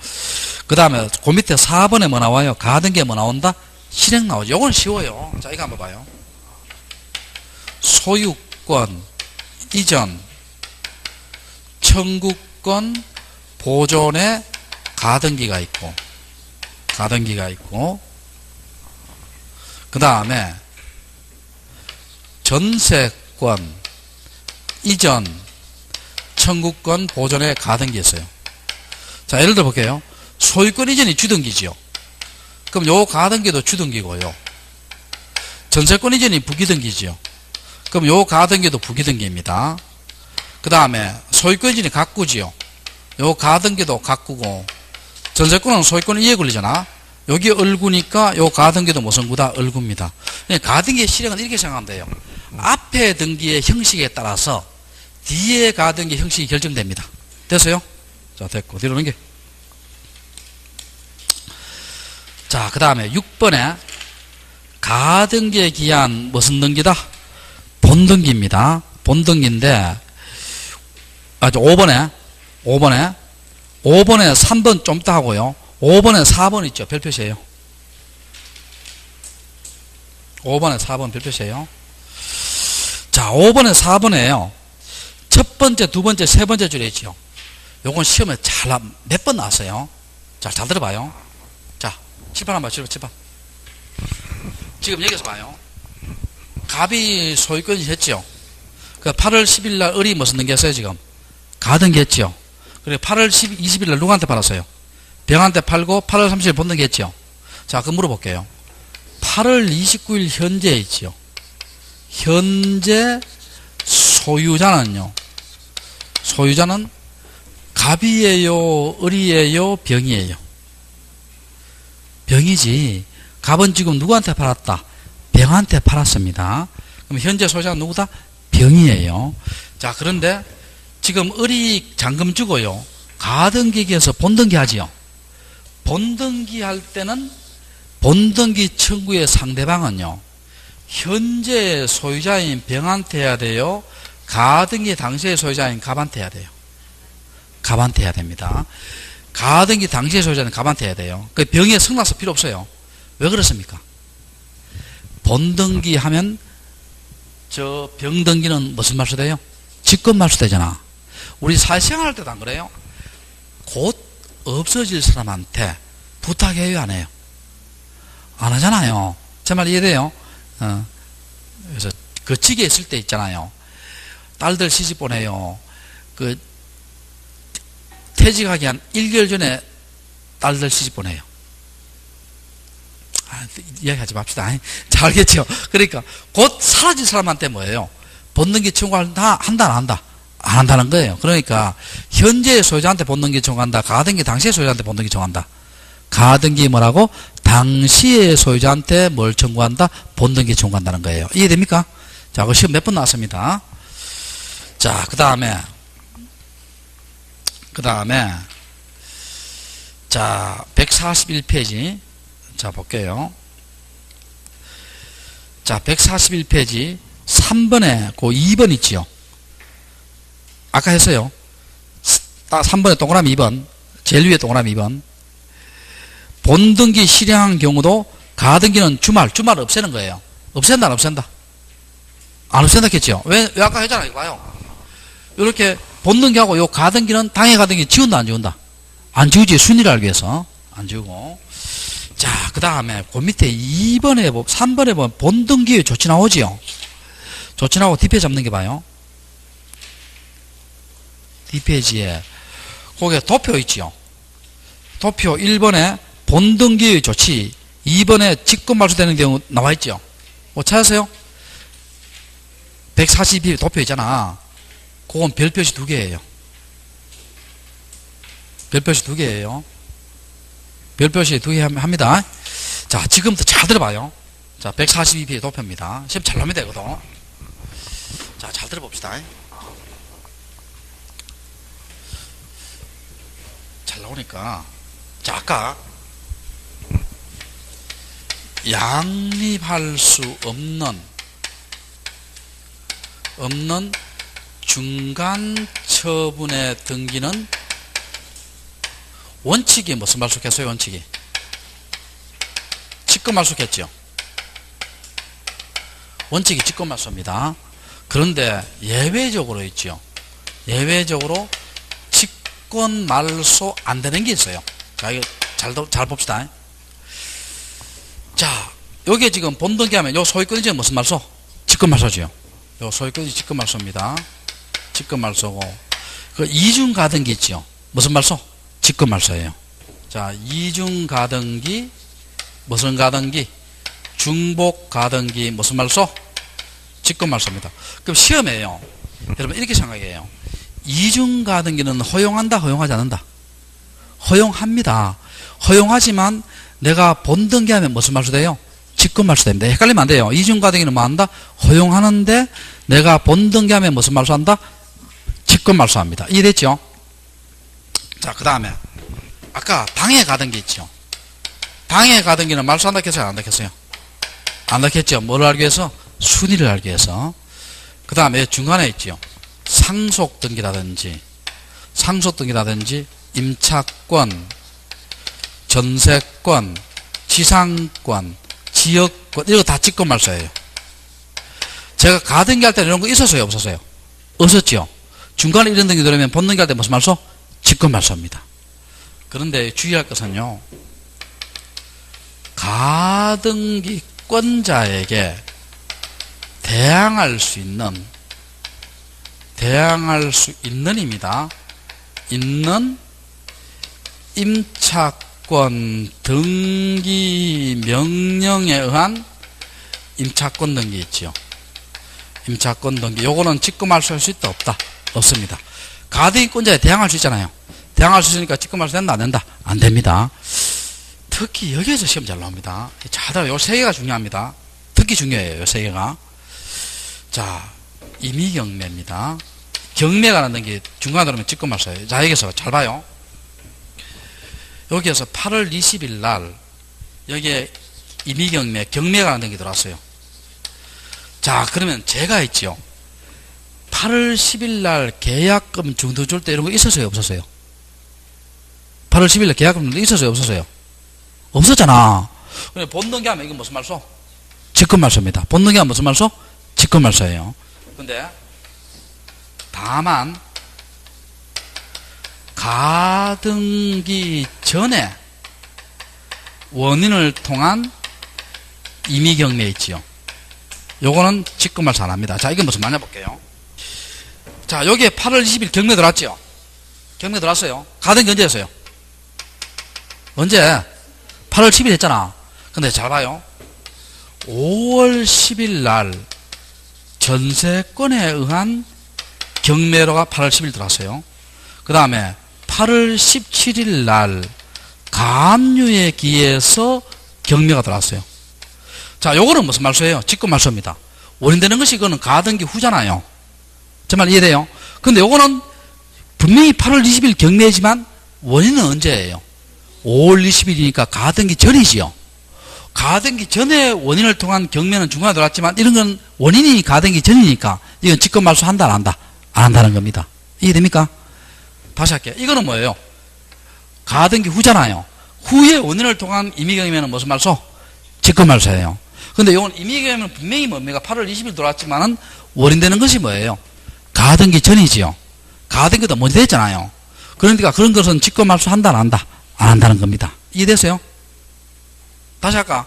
그 다음에 그 밑에 4번에 뭐 나와요? 가등기에 뭐 나온다? 실행 나오죠. 요건 쉬워요. 자, 이거 한번 봐요. 소유권 이전 청구권 보존에 가등기가 있고 그 다음에 전세권 이전 청구권 보존에 가등기 있어요. 자, 예를 들어 볼게요. 소유권 이전이 주등기지요. 그럼 요 가등기도 주등기고요. 전세권 이전이 부기등기지요. 그럼 요 가등기도 부기등기입니다. 그 다음에 소유권 이전이 가구지요. 요 가등기도 가구고, 전세권은 소유권 이해 권리잖아. 여기 을구니까 요 가등기도 무슨 구다? 을구입니다. 가등기의 실행은 이렇게 생각하면 돼요. 앞에 등기의 형식에 따라서 뒤에 가등기 형식이 결정됩니다. 됐어요? 자, 됐고. 뒤로 넘겨. 자, 그 다음에 6번에 가등기에 기한 무슨 등기다? 본등기입니다. 본등기인데, 5번에 3번 좀 이따 하고요. 5번에 4번 있죠. 별표시에요. 5번에 4번 별표시에요. 자, 5번에 4번에요. 첫 번째, 두 번째, 세 번째 줄에 있죠. 요건 시험에 몇 번 나왔어요. 자, 잘 들어봐요. 자, 칠판 한번 봐요. 칠판. 지금 여기서 봐요. 갑이 소유권이 했죠. 그 8월 10일 날 을이 무슨 등기했어요, 지금? 가등기 했죠. 그리고 8월 20일 날 누구한테 팔았어요? 병한테 팔고 8월 30일 본등기 했죠. 자, 그럼 물어볼게요. 8월 29일 현재 있죠. 현재 소유자는요. 소유자는 갑이에요, 을이에요, 병이에요? 병이지. 갑은 지금 누구한테 팔았다? 병한테 팔았습니다. 그럼 현재 소유자는 누구다? 병이에요. 자, 그런데 지금 을이 잔금 주고요. 가등기에서 본등기 하지요. 본등기 할 때는 본등기 청구의 상대방은요. 현재 소유자인 병한테 해야 돼요. 가등기 당시의 소유자인 갑한테 해야 돼요. 가반태 해야 됩니다. 가등기 당시의 소유자는 가반태 해야 돼요. 그 병에 성나서 필요 없어요. 왜 그렇습니까? 본등기 하면 저 병등기는 무슨 말소 돼요? 직권 말소 되잖아. 우리 사회생활 할 때도 안 그래요? 곧 없어질 사람한테 부탁해요, 안 해요? 안 하잖아요. 제 말 이해돼요? 그래서 거치게 있을 때 있잖아요. 딸들 시집 보내요. 그 퇴직하기 한 1개월 전에 딸들 시집 보내요. 이야기하지 맙시다. 잘 알겠죠? 그러니까 곧 사라질 사람한테 뭐예요? 본등기 청구한다, 한다, 안 한다? 안 한다는 거예요. 그러니까 현재의 소유자한테 본등기 청구한다, 가등기 당시의 소유자한테 본등기 청구한다. 가등기 뭐라고? 당시의 소유자한테 뭘 청구한다? 본등기 청구한다는 거예요. 이해됩니까? 자, 그 시험 몇 번 나왔습니다. 자, 그 다음에 자 141페이지 자 볼게요. 자 141페이지 3번에 그 2번 있지요. 아까 했어요. 3번에 동그라미 2번 제일 위에 동그라미 2번 본등기 실행한 경우도 가등기는 주말 없애는 거예요. 없앤다 안 없앤다? 안 없앤다겠죠. 왜 아까 했잖아요. 이거 봐요. 이렇게 본등기하고 요 가등기는 당해 가등기 지운다 안 지운다? 안 지우지. 순위를 알기 위해서 안 지우고. 자, 그 다음에 그 밑에 2번에 3번에 보면 본등기에 조치 나오지요. 조치 나오고 뒷페이지 잡는 게 봐요. 뒷페이지에 거기에 도표 있지요. 도표 1번에 본등기의 조치, 2번에 직권 말소되는 경우 나와 있죠. 뭐 찾았어요? 142 도표 있잖아. 그건 별표시 2개예요. 별표시 2개예요. 별표시 2개 합니다. 자, 지금부터 잘 들어봐요. 자, 142페이지 도표입니다. 시험 잘 나오면 되거든. 자, 잘 들어봅시다. 잘 나오니까. 자, 아까 양립할 수 없는 중간 처분의 등기는 원칙이 무슨 말속했어요? 원칙이 직권 말속했죠. 원칙이 직권 말소입니다. 그런데 예외적으로 있죠. 예외적으로 직권 말소 안 되는 게 있어요. 자, 이거 잘 봅시다. 자, 여기에 지금 본등기 하면 요 소유권이 지금 무슨 말소? 직권 말소죠. 요 소유권이 직권 말소입니다. 직권 말소고, 그 이중 가등기 있죠. 무슨 말소? 직권 말소예요. 자, 이중 가등기, 무슨 가등기? 중복 가등기, 무슨 말소? 직권 말소입니다. 그럼 시험에요. 여러분 이렇게 생각해요. 이중 가등기는 허용한다, 허용하지 않는다? 허용합니다. 허용하지만 내가 본등기 하면 무슨 말소 돼요? 직권 말소 됩니다. 헷갈리면 안 돼요. 이중 가등기는 뭐 한다? 허용하는데 내가 본등기 하면 무슨 말소 한다? 직권 말소합니다. 이해됐죠? 자, 그 다음에 아까 당해 가등기 있죠. 당해 가등기는 말소한다 했어요? 안 한다 했어요? 안 한다 했죠. 뭐를 알기 위해서? 순위를 알기 위해서. 그 다음에 중간에 있죠. 상속등기라든지 임차권, 전세권, 지상권, 지역권, 이거 다 직권 말소예요. 제가 가등기 할 때는 이런 거 있었어요? 없었어요? 없었죠. 중간에 이런 등기 들어오면 본등기 할 때 무슨 말소? 직권 말소입니다. 그런데 주의할 것은요, 가등기권자에게 대항할 수 있는입니다. 있는 임차권 등기 명령에 의한 임차권 등기 있죠. 임차권 등기. 요거는 직권 말소할 수 있다, 없다? 없습니다. 가등기권자에 대항할 수 있잖아요. 대항할 수 있으니까 직권 말소 된다, 안 된다? 안 됩니다. 특히 여기에서 시험 잘 나옵니다. 자들 요 세 개가 중요합니다. 특히 중요해요. 요 세 개가. 자, 임의경매입니다. 경매가 라는 게 중간에 들어오면 직권 말소예요. 자, 여기서 잘 봐요. 여기에서 8월 20일 날 여기에 임의경매, 경매가 라는 게 들어왔어요. 자, 그러면 제가 있죠. 8월 10일 날 계약금 중도 줄 때 이런 거 있었어요? 없었어요? 8월 10일에 계약금도 있었어요? 없었어요? 없었잖아. 본등기 하면 이건 무슨 말소? 직권말소입니다. 본등기 하면 무슨 말소? 직권말소예요. 근데 다만 가등기 전에 원인을 통한 임의경매 있지요. 요거는 직권말소 안 합니다. 자, 이건 무슨 말이냐 볼게요. 자, 여기에 8월 20일 경매 들어왔죠? 경매 들어왔어요. 가등기 언제 했어요? 언제? 8월 10일 했잖아. 근데 잘 봐요. 5월 10일 날 전세권에 의한 경매로가 8월 10일 들어왔어요. 그 다음에 8월 17일 날 가압류에 기해서 경매가 들어왔어요. 자, 요거는 무슨 말소예요? 직권말소입니다. 원인되는 것이 이거는 가등기 후잖아요. 정말 이해돼요? 근데 요거는 분명히 8월 20일 경매지만 원인은 언제예요? 5월 20일이니까 가등기 전이지요. 가등기 전에 원인을 통한 경매는 중간에 들어왔지만 이런 건 원인이 가등기 전이니까 이건 직권말소 한다 안 한다? 안 한다는 겁니다. 이해됩니까? 다시 할게요. 이거는 뭐예요? 가등기 후잖아요. 후에 원인을 통한 임의경매는 무슨 말소? 직권말소예요. 근데 이건 임의경매는 분명히 뭡니까? 8월 20일 들어왔지만은 원인되는 것이 뭐예요? 가등기 전이지요. 가등기도 먼저 됐잖아요. 그러니까 그런 것은 직권말소 한다 안 한다? 안 한다는 겁니다. 이해됐어요? 다시 할까?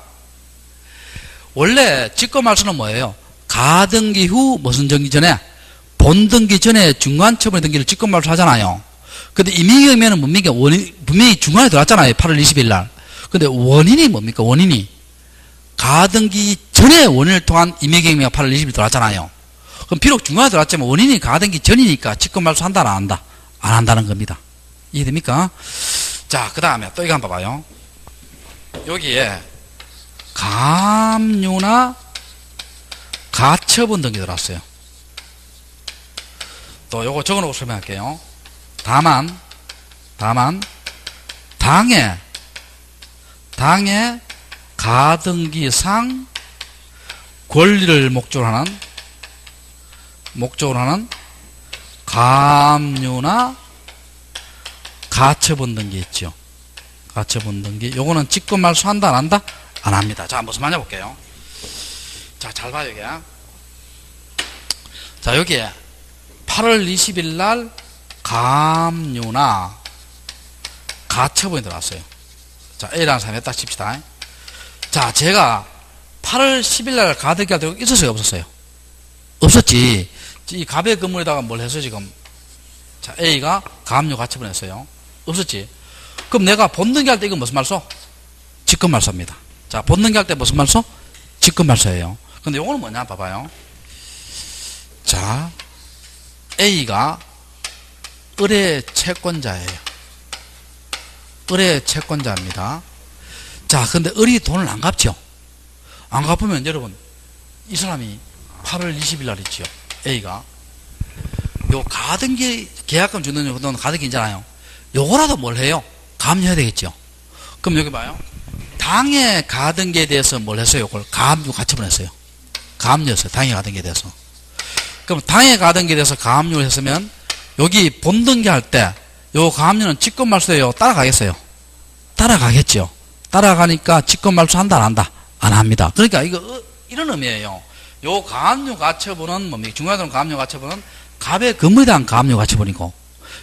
원래 직권말소는 뭐예요? 가등기 후 무슨 등기 전에? 본등기 전에 중간처분의 등기를 직권말소 하잖아요. 근데 임의경매는 뭡니까? 분명히 중간에 들어왔잖아요. 8월 20일 날. 근데 원인이 뭡니까? 원인이 가등기 전에 원인을 통한 임의경매가 8월 20일 들어왔잖아요. 그럼 비록 중간에 들어왔지만 원인이 가등기 전이니까 직권말소 한다 안 한다? 안 한다는 겁니다. 이해됩니까? 자, 그 다음에 또 이거 한번 봐봐요. 여기에 가압류나 가처분 등기 들어왔어요. 또 요거 적어놓고 설명할게요. 다만 당해 가등기상 권리를 목적으로 하는 가압류나 가처분 등기 있죠. 가처분 등기. 요거는 직권말소 한다 안 한다? 안 합니다. 자, 무슨 말이냐 볼게요. 자, 잘 봐요, 여기. 자, 여기에 8월 20일 날 가압류나 가처분이 들어왔어요. 자, A라는 사람이 딱 칩시다. 자, 제가 8월 10일 날 가등기 할 때 있었어요? 없었어요? 없었지. 이 갑의 건물에다가 뭘 했어요, 지금? 자, A가 가압류 가처분 했어요. 없었지. 그럼 내가 본등기 할 때 이건 무슨 말소? 직권말소입니다. 자, 본등기 할 때 무슨 말소? 직권말소예요. 근데 요거는 뭐냐 봐봐요. 자, A가 의뢰 채권자예요. 의뢰 채권자입니다. 자, 근데 의뢰 돈을 안 갚죠? 안 갚으면 여러분, 이 사람이 8월 20일 날 있죠. A가. 요 가등기, 계약금 주는 돈 가등기 있잖아요. 요거라도 뭘 해요? 가압류해야 되겠죠. 그럼 여기 봐요. 당해 가등기에 대해서 뭘 했어요? 요걸 가압류 가처분 했어요. 가압류였어요. 당해 가등기에 대해서. 그럼 당해 가등기에 대해서 가압류를 했으면 여기 본등기 할 때 요 가압류는 직권말소예요? 따라가겠어요? 따라가겠죠. 따라가니까 직권말소 한다 안 한다? 안 합니다. 그러니까 이거 이런 의미예요. 요 가압류 가처분은 뭡니까? 중간에 가압류 가처분은 갑의 건물에 대한 가압류 가처분이고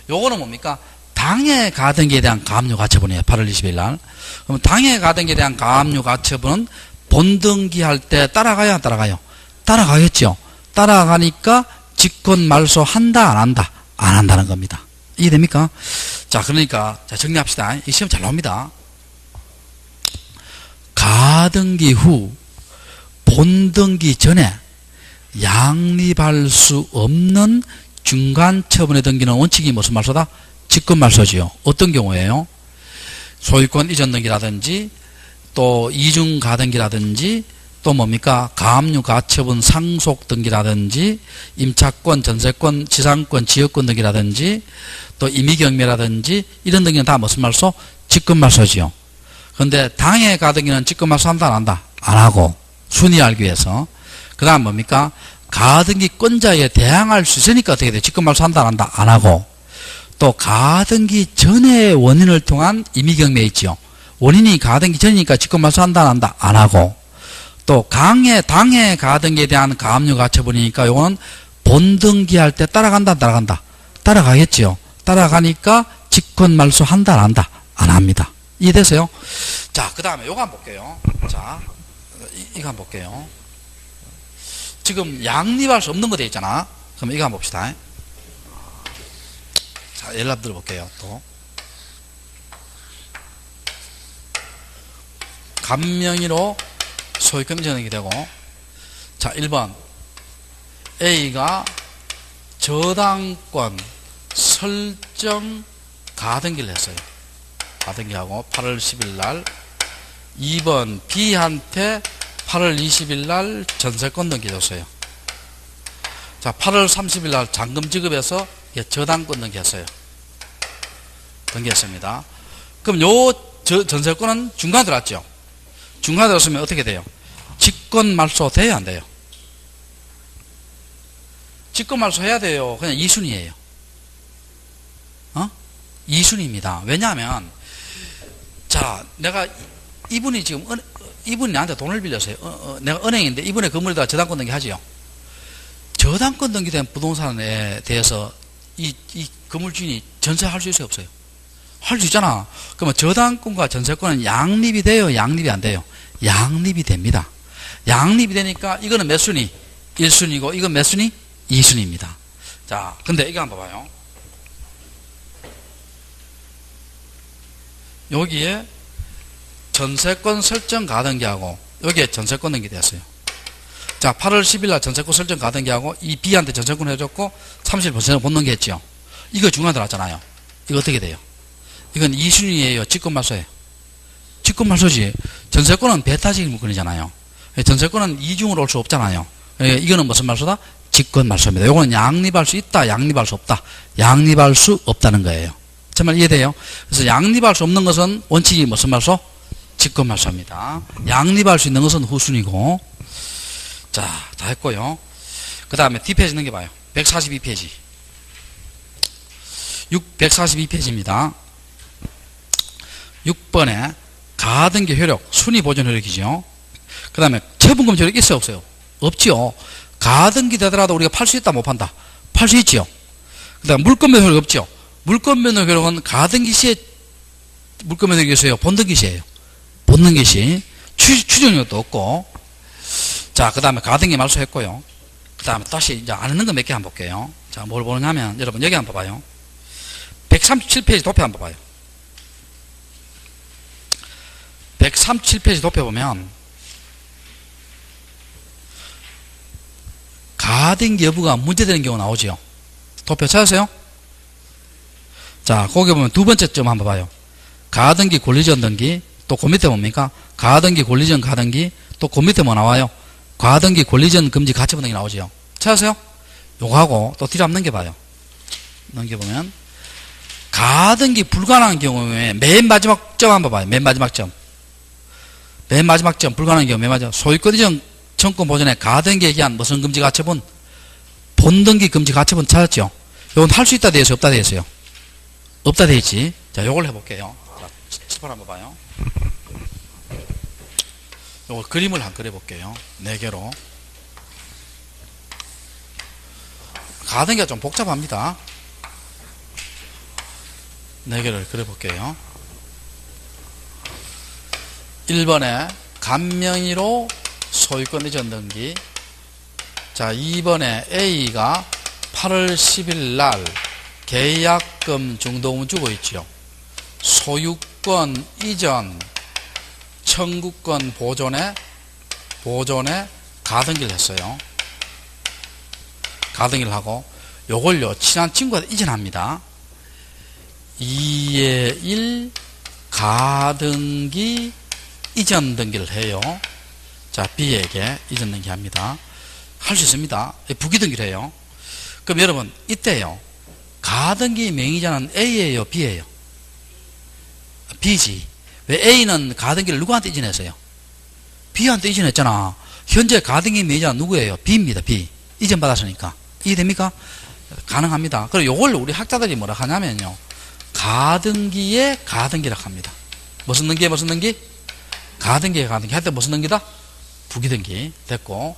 요거는 뭡니까? 당해 가등기에 대한 가압류 가처분이에요. 8월 20일 날. 그럼 당해 가등기에 대한 가압류 가처분은 본등기 할 때 따라가요? 안 따라가요? 따라가겠죠. 따라가니까 직권말소 한다 안 한다? 안 한다는 겁니다. 이해됩니까? 자, 그러니까 자, 정리합시다. 이 시험 잘 나옵니다. 가등기 후 본등기 전에 양립할 수 없는 중간 처분의 등기는 원칙이 무슨 말소다? 직권말소지요. 어떤 경우에요? 소유권 이전 등기라든지 또 이중 가등기라든지 또 뭡니까? 가압류 가처분 상속 등기라든지 임차권, 전세권, 지상권, 지역권 등기라든지 또 임의경매라든지 이런 등기는 다 무슨 말소? 직권말소지요. 그런데 당해 가등기는 직권말소 한다 안 한다? 안 하고 순위 알기 위해서. 그 다음 뭡니까? 가등기권자에 대항할 수 있으니까 어떻게 돼요? 직권말소 한다 안 한다? 안 하고. 또 가등기 전의 원인을 통한 임의경매 있지요. 원인이 가등기 전이니까 직권말소한다 안 한다? 안 하고, 또 당해 가등기에 대한 가압류 가처분이니까 요거는 본등기할 때 따라간다 안 따라간다? 따라가겠지요. 따라가니까 직권말소한다 안 한다? 안 합니다. 이해되세요? 자, 그 다음에 요거 한번 볼게요. 자, 이거 한번 볼게요. 지금 양립할 수 없는 거 돼 있잖아. 그럼 이거 한번 봅시다. 자, 예를 들어 볼게요. 또 감명의로 소유권 전환이 되고, 자, 1번 A가 저당권 설정 가등기를 했어요. 가등기하고 8월 10일 날. 2번 B한테 8월 20일 날 전세권 등기줬어요. 자, 8월 30일 날 잔금 지급해서 저당권 등기했어요. 등기했습니다. 그럼 요 전세권은 중간에 들어왔죠. 중간에 들어왔으면 어떻게 돼요? 직권 말소 돼요, 안 돼요? 직권 말소 해야 돼요. 그냥 2순위예요. 2순위입니다. 왜냐하면, 자, 내가 이분이 지금 이분이 나한테 돈을 빌렸어요. 내가 은행인데 이분의 건물에다가 저당권 등기 하지요. 저당권 등기된 부동산에 대해서 이 건물 주인이 전세할 수 있어요, 없어요? 할 수 있잖아. 그러면 저당권과 전세권은 양립이 돼요, 양립이 안 돼요? 양립이 됩니다. 양립이 되니까 이거는 몇 순위? 1순위고 이건 몇 순위? 2순위입니다. 자, 근데 이거 한번 봐봐요. 여기에 전세권 설정 가등기하고 여기에 전세권 등기 됐어요. 자, 8월 10일 날 전세권 설정 가등기하고 이 B한테 전세권 해줬고 30% 못 넘겼죠. 이거 중간에 들어왔잖아요. 이거 어떻게 돼요? 이건 2순위예요, 직권말소예요? 직권말소지. 전세권은 배타적인 물건이잖아요. 전세권은 이중으로 올 수 없잖아요. 이거는 무슨 말소다? 직권말소입니다. 이거는 양립할 수 있다, 양립할 수 없다. 양립할 수 없다는 거예요. 정말 이해돼요? 그래서 양립할 수 없는 것은 원칙이 무슨 말소? 직권말소입니다. 양립할 수 있는 것은 후순위고. 자, 다 했고요. 그 다음에 뒷페이지 넘겨봐요. 142페이지. 142페이지입니다. 6번에 가등기 효력, 순위 보존 효력이죠. 그 다음에 처분금 효력 있어요, 없어요? 없지요. 가등기 되더라도 우리가 팔 수 있다, 못 판다? 팔 수 있지요. 그 다음에 물권변 효력 없죠. 물권변 효력은 가등기 시에 물권변 효력이 있어요, 본등기 시에요? 본등기 시. 추정력도 없고. 자, 그 다음에 가등기 말소했고요. 그 다음에 다시 이제 안 하는 거 몇 개 한번 볼게요. 자, 뭘 보느냐면, 여러분, 여기 한번 봐봐요. 137페이지 도표 한번 봐요. 137페이지 도표 보면, 가등기 여부가 문제되는 경우 나오죠. 도표 찾으세요? 자, 거기 보면 두 번째 점 한번 봐요. 가등기 권리전 등기, 또 그 밑에 뭡니까? 가등기 권리전 가등기, 또 그 밑에 뭐 나와요? 가등기 권리전 금지 가처분 등이 나오죠. 찾으세요? 요거 하고 또 뒤로 한번 넘겨봐요. 넘겨보면 가등기 불가능한 경우에 맨 마지막 점 한번 봐요. 맨 마지막 점. 맨 마지막 점 불가능한 경우 맨 마지막 소유권 이전 청권 보전에 가등기에 의한 무슨 금지 가처분? 본등기 금지 가처분 찾았죠? 요건 할 수 있다 돼 있어요? 없다 돼 있어요? 없다 돼 있지. 자, 요걸 해볼게요. 자, 칠판 한번 봐요. 요거 그림을 한번 그려볼게요. 4개로. 가등기가 좀 복잡합니다. 4개를 그려볼게요. 1번에 감명의로 소유권 이전 등기. 자, 2번에 A가 8월 10일 날 계약금 중도금 주고 있죠. 소유권 이전 청구권 보존에 가등기를 했어요. 가등기를 하고 요걸요 친한 친구한테 이전합니다. 2의 1 가등기 이전 등기를 해요. 자, B에게 이전 등기 합니다. 할 수 있습니다. 부기등기를 해요. 그럼 여러분 이때요 가등기 명의자는 A예요, B예요? B지. 왜 A는 가등기를 누구한테 이전했어요? B한테 이전했잖아. 현재 가등기 명의자는 누구예요? B입니다. B. 이전 받았으니까. 이해됩니까? 가능합니다. 그리고 요걸 우리 학자들이 뭐라 하냐면요. 가등기에 가등기라고 합니다. 무슨 등기에 무슨 등기? 가등기에 가등기. 할 때 무슨 등기다? 부기등기. 됐고.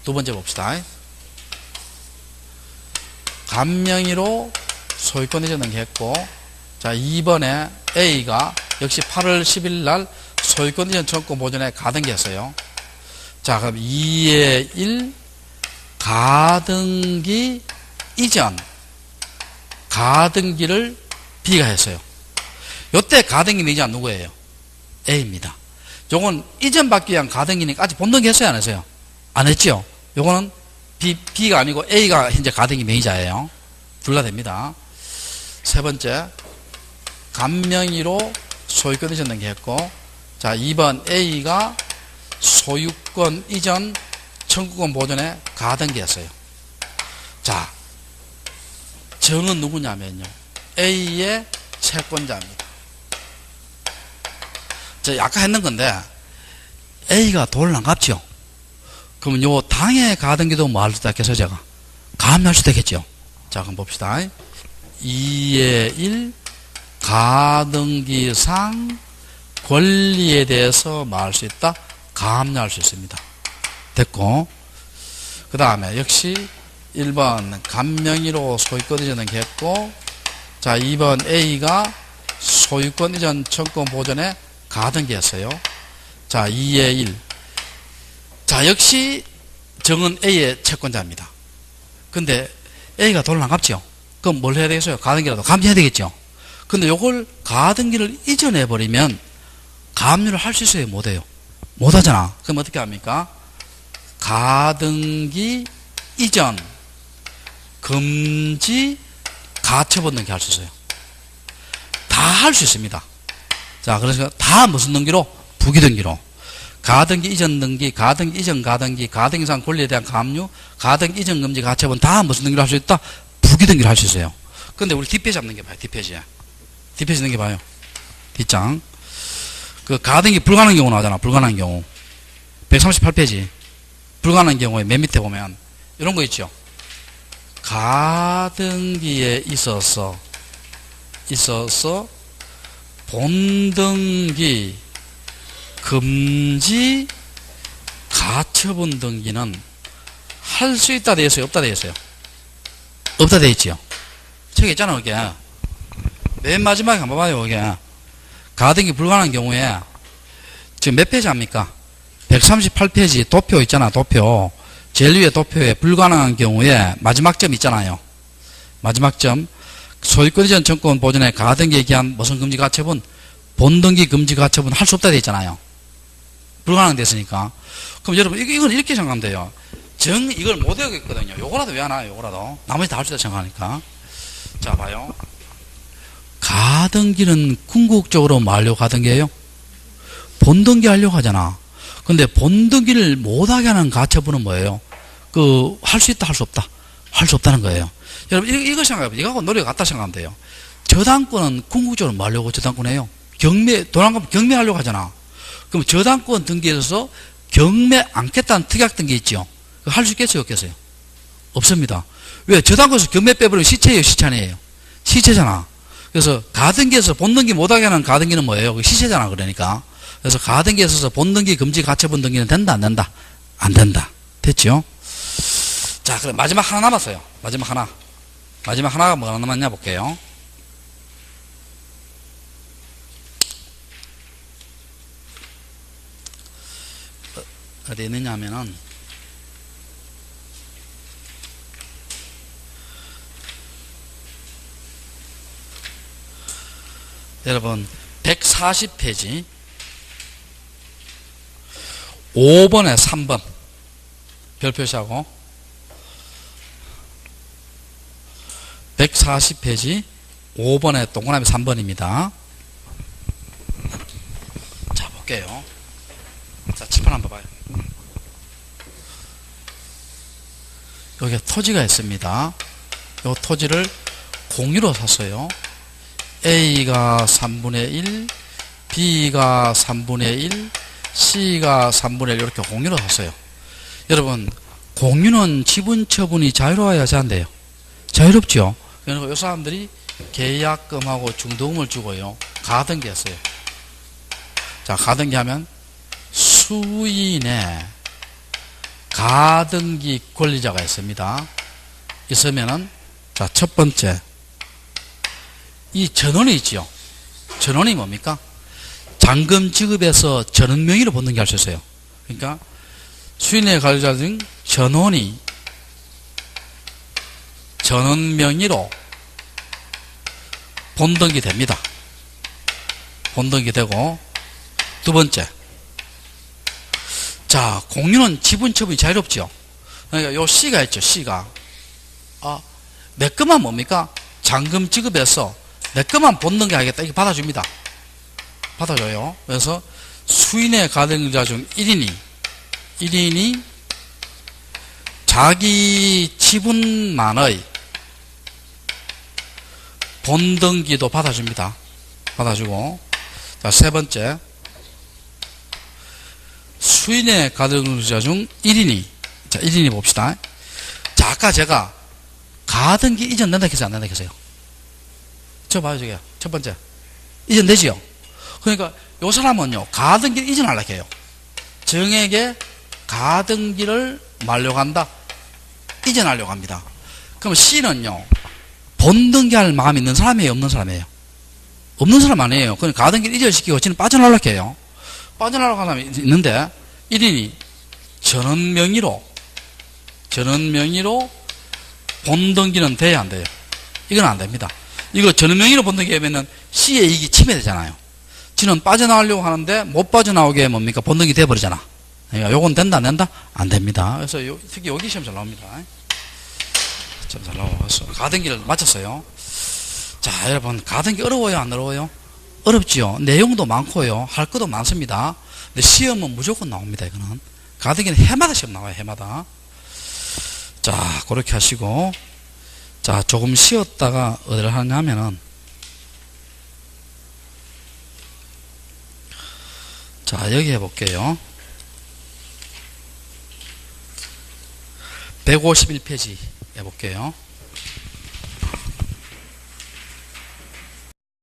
두 번째 봅시다. 감명의로 소유권 이전 등기했고, 자, 2번에 A가 역시 8월 10일 날 소유권 이전 청구 보전에 가등기했어요. 자, 그럼 2의 1 가등기 이전 가등기를 B가 했어요. 요때 가등기 이전 누구예요? A입니다. 요건 이전 받기 위한 가등기니까 아직 본등기 했어요, 안 했어요? 안 했죠? 요거는 B가 아니고 A가 현재 가등기 매니저예요. 둘 다 됩니다. 세 번째, 감명의로 소유권 이전 등기했고, 자, 2번 A가 소유권 이전 청구권 보전에 가등기했어요. 자, 정은 누구냐면요. A의 채권자입니다. 저 아까 했는 건데, A가 돈을 안 갚죠? 그러면 요 당의 가등기도 뭐 할 수 있겠어요, 제가? 가압류할 수 있겠죠? 자, 그럼 봅시다. 2의 1 가등기상 권리에 대해서 말 수 있다? 가압류할 수 있습니다. 됐고, 그 다음에 역시 1번 감명의로 소유권 이전 등기했고, 자, 2번 A가 소유권 이전 청구권 보전에 가등기했어요. 자, 2의 1. 자, 역시 정은 A의 채권자입니다. 근데 A가 돈을 안 갚죠? 그럼 뭘 해야 되겠어요? 가등기라도 감지해야 되겠죠? 근데 요걸 가등기를 이전해버리면 가압류를 할 수 있어요? 못해요? 못하잖아. 그럼 어떻게 합니까? 가등기 이전 금지 가처분 등기 할 수 있어요. 다 할 수 있습니다. 자, 그래서 다 무슨 등기로? 부기등기로. 가등기 이전 등기, 가등기 이전 가등기, 가등기상 권리에 대한 가압류, 가등기 이전 금지 가처분 다 무슨 등기로 할 수 있다? 부기등기를 할 수 있어요. 근데 우리 뒷페이지 한번 넘겨봐요. 뒷페이지에. 뒷페이지 넘겨봐요. 뒷장. 그 가등기 불가능한 경우 나오잖아. 불가능한 경우. 138페이지. 불가능한 경우에 맨 밑에 보면 이런 거 있죠. 가등기에 있어서 본등기 금지 가처분 등기는 할 수 있다 되어 있어요? 없다 되어 있어요? 없다 되어 있지요? 책에 있잖아, 이게. 맨 마지막에 한번 봐요, 이게. 가등기 불가능한 경우에 지금 몇 페이지 합니까? 138페이지 도표 있잖아, 도표. 제일 위에 도표에 불가능한 경우에 마지막 점 있잖아요. 마지막 점. 소유권 이전 청구권 보전에 가등기에 기한 무슨 금지 가처분? 본등기 금지 가처분 할 수 없다 되어 있잖아요. 불가능 됐으니까. 그럼 여러분, 이건 이렇게 생각하면 돼요. 이걸 못 외우겠거든요. 요거라도 왜 하나요? 요거라도. 나머지 다 할 수 있다 생각하니까. 자, 봐요. 가등기는 궁극적으로 뭐 하려고 가등기예요? 본등기 하려고 하잖아. 근데 본등기를 못하게 하는 가처분은 뭐예요? 할 수 있다, 할 수 없다. 할 수 없다는 거예요. 여러분, 이거 생각해봐요. 이거하고 노래가 같다 생각하면 돼요. 저당권은 궁극적으로 뭐 하려고 저당권 해요? 돈 안 갚으면 경매하려고 하잖아. 그럼 저당권 등기에 있어서 경매 않겠다는 특약 등기 있죠? 할 수 있겠어요? 없겠어요? 없습니다. 왜? 저당권에서 경매 빼버리면 시체예요? 시체 아니에요? 시체잖아. 그래서 가등기에서 본등기 못하게 하는 가등기는 뭐예요? 시체잖아. 그러니까. 그래서 가등기에 있어서 본등기 금지 가처분 등기는 된다? 안 된다? 안 된다. 됐죠? 자, 그럼 마지막 하나 남았어요. 마지막 하나가 뭐가 남았냐 볼게요. 어디 있느냐 하면은 여러분 140페이지 5번에 3번 별 표시하고 140페이지 5번에 동그라미 3번입니다. 자, 볼게요. 자, 칠판 한번 봐요. 여기 토지가 있습니다. 이 토지를 공유로 샀어요. A가 3분의 1, B가 3분의 1, C가 3분의 1 이렇게 공유로 샀어요. 여러분, 공유는 지분 처분이 자유로워야 제한돼요. 자유롭죠. 그래서 이 사람들이 계약금하고 중도금을 주고요. 가등기 했어요. 자, 가등기 하면 수인의 가등기 권리자가 있습니다. 있으면은, 자, 첫 번째. 이 전원이 있지요. 전원이 뭡니까? 잔금 지급에서 전원 명의로 본등기 할 수 있어요. 그러니까, 수인의 관리자 중 전원이 전원 명의로 본등기 됩니다. 본등기 되고, 두 번째. 자, 공유는 지분 처분이 자유롭죠. 그러니까 요 C가 있죠, C가. 내 것만 뭡니까? 잔금 지급해서 내 것만 본등기 하겠다. 이렇게 받아줍니다. 받아줘요. 그래서 수인의 가등기자 중 1인이 자기 지분만의 본등기도 받아줍니다. 받아주고. 자, 세 번째. 수인의 가등기자 중 1인이, 자, 1인이 봅시다. 자, 아까 제가 가등기 이전 된다 했어요? 안 된다 했어요? 저 봐요, 저기요. 첫 번째. 이전 되지요? 그러니까, 요 사람은요, 가등기를 이전하려고 해요. 정에게 가등기를 만료한다. 이전하려고 합니다. 그럼 C는요, 본등기 할 마음이 있는 사람이에요? 없는 사람이에요? 없는 사람 아니에요. 그냥 가등기를 이전시키고 지는 빠져나가려고 해요. 빠져나가려고 하는 사람이 있는데, 1인이 전원 명의로 본등기는 돼야 안 돼요? 이건 안 됩니다. 이거 전원 명의로 본등기 하면은 C의 이익이 침해되잖아요. 지는 빠져나가려고 하는데 못 빠져나오게 뭡니까? 본등기 돼버리잖아. 그러니까 요건 된다, 안 된다? 안 됩니다. 그래서 특히 여기 시험 잘 나옵니다. 좀 잘 나와서 가등기를 맞췄어요. 자, 여러분, 가등기 어려워요, 안 어려워요? 어렵지요. 내용도 많고요. 할 것도 많습니다. 근데 시험은 무조건 나옵니다, 이거는. 가등기는 해마다 시험 나와요, 해마다. 자, 그렇게 하시고. 자, 조금 쉬었다가 어디를 하냐면은, 자, 여기 해볼게요. 151페이지 해볼게요.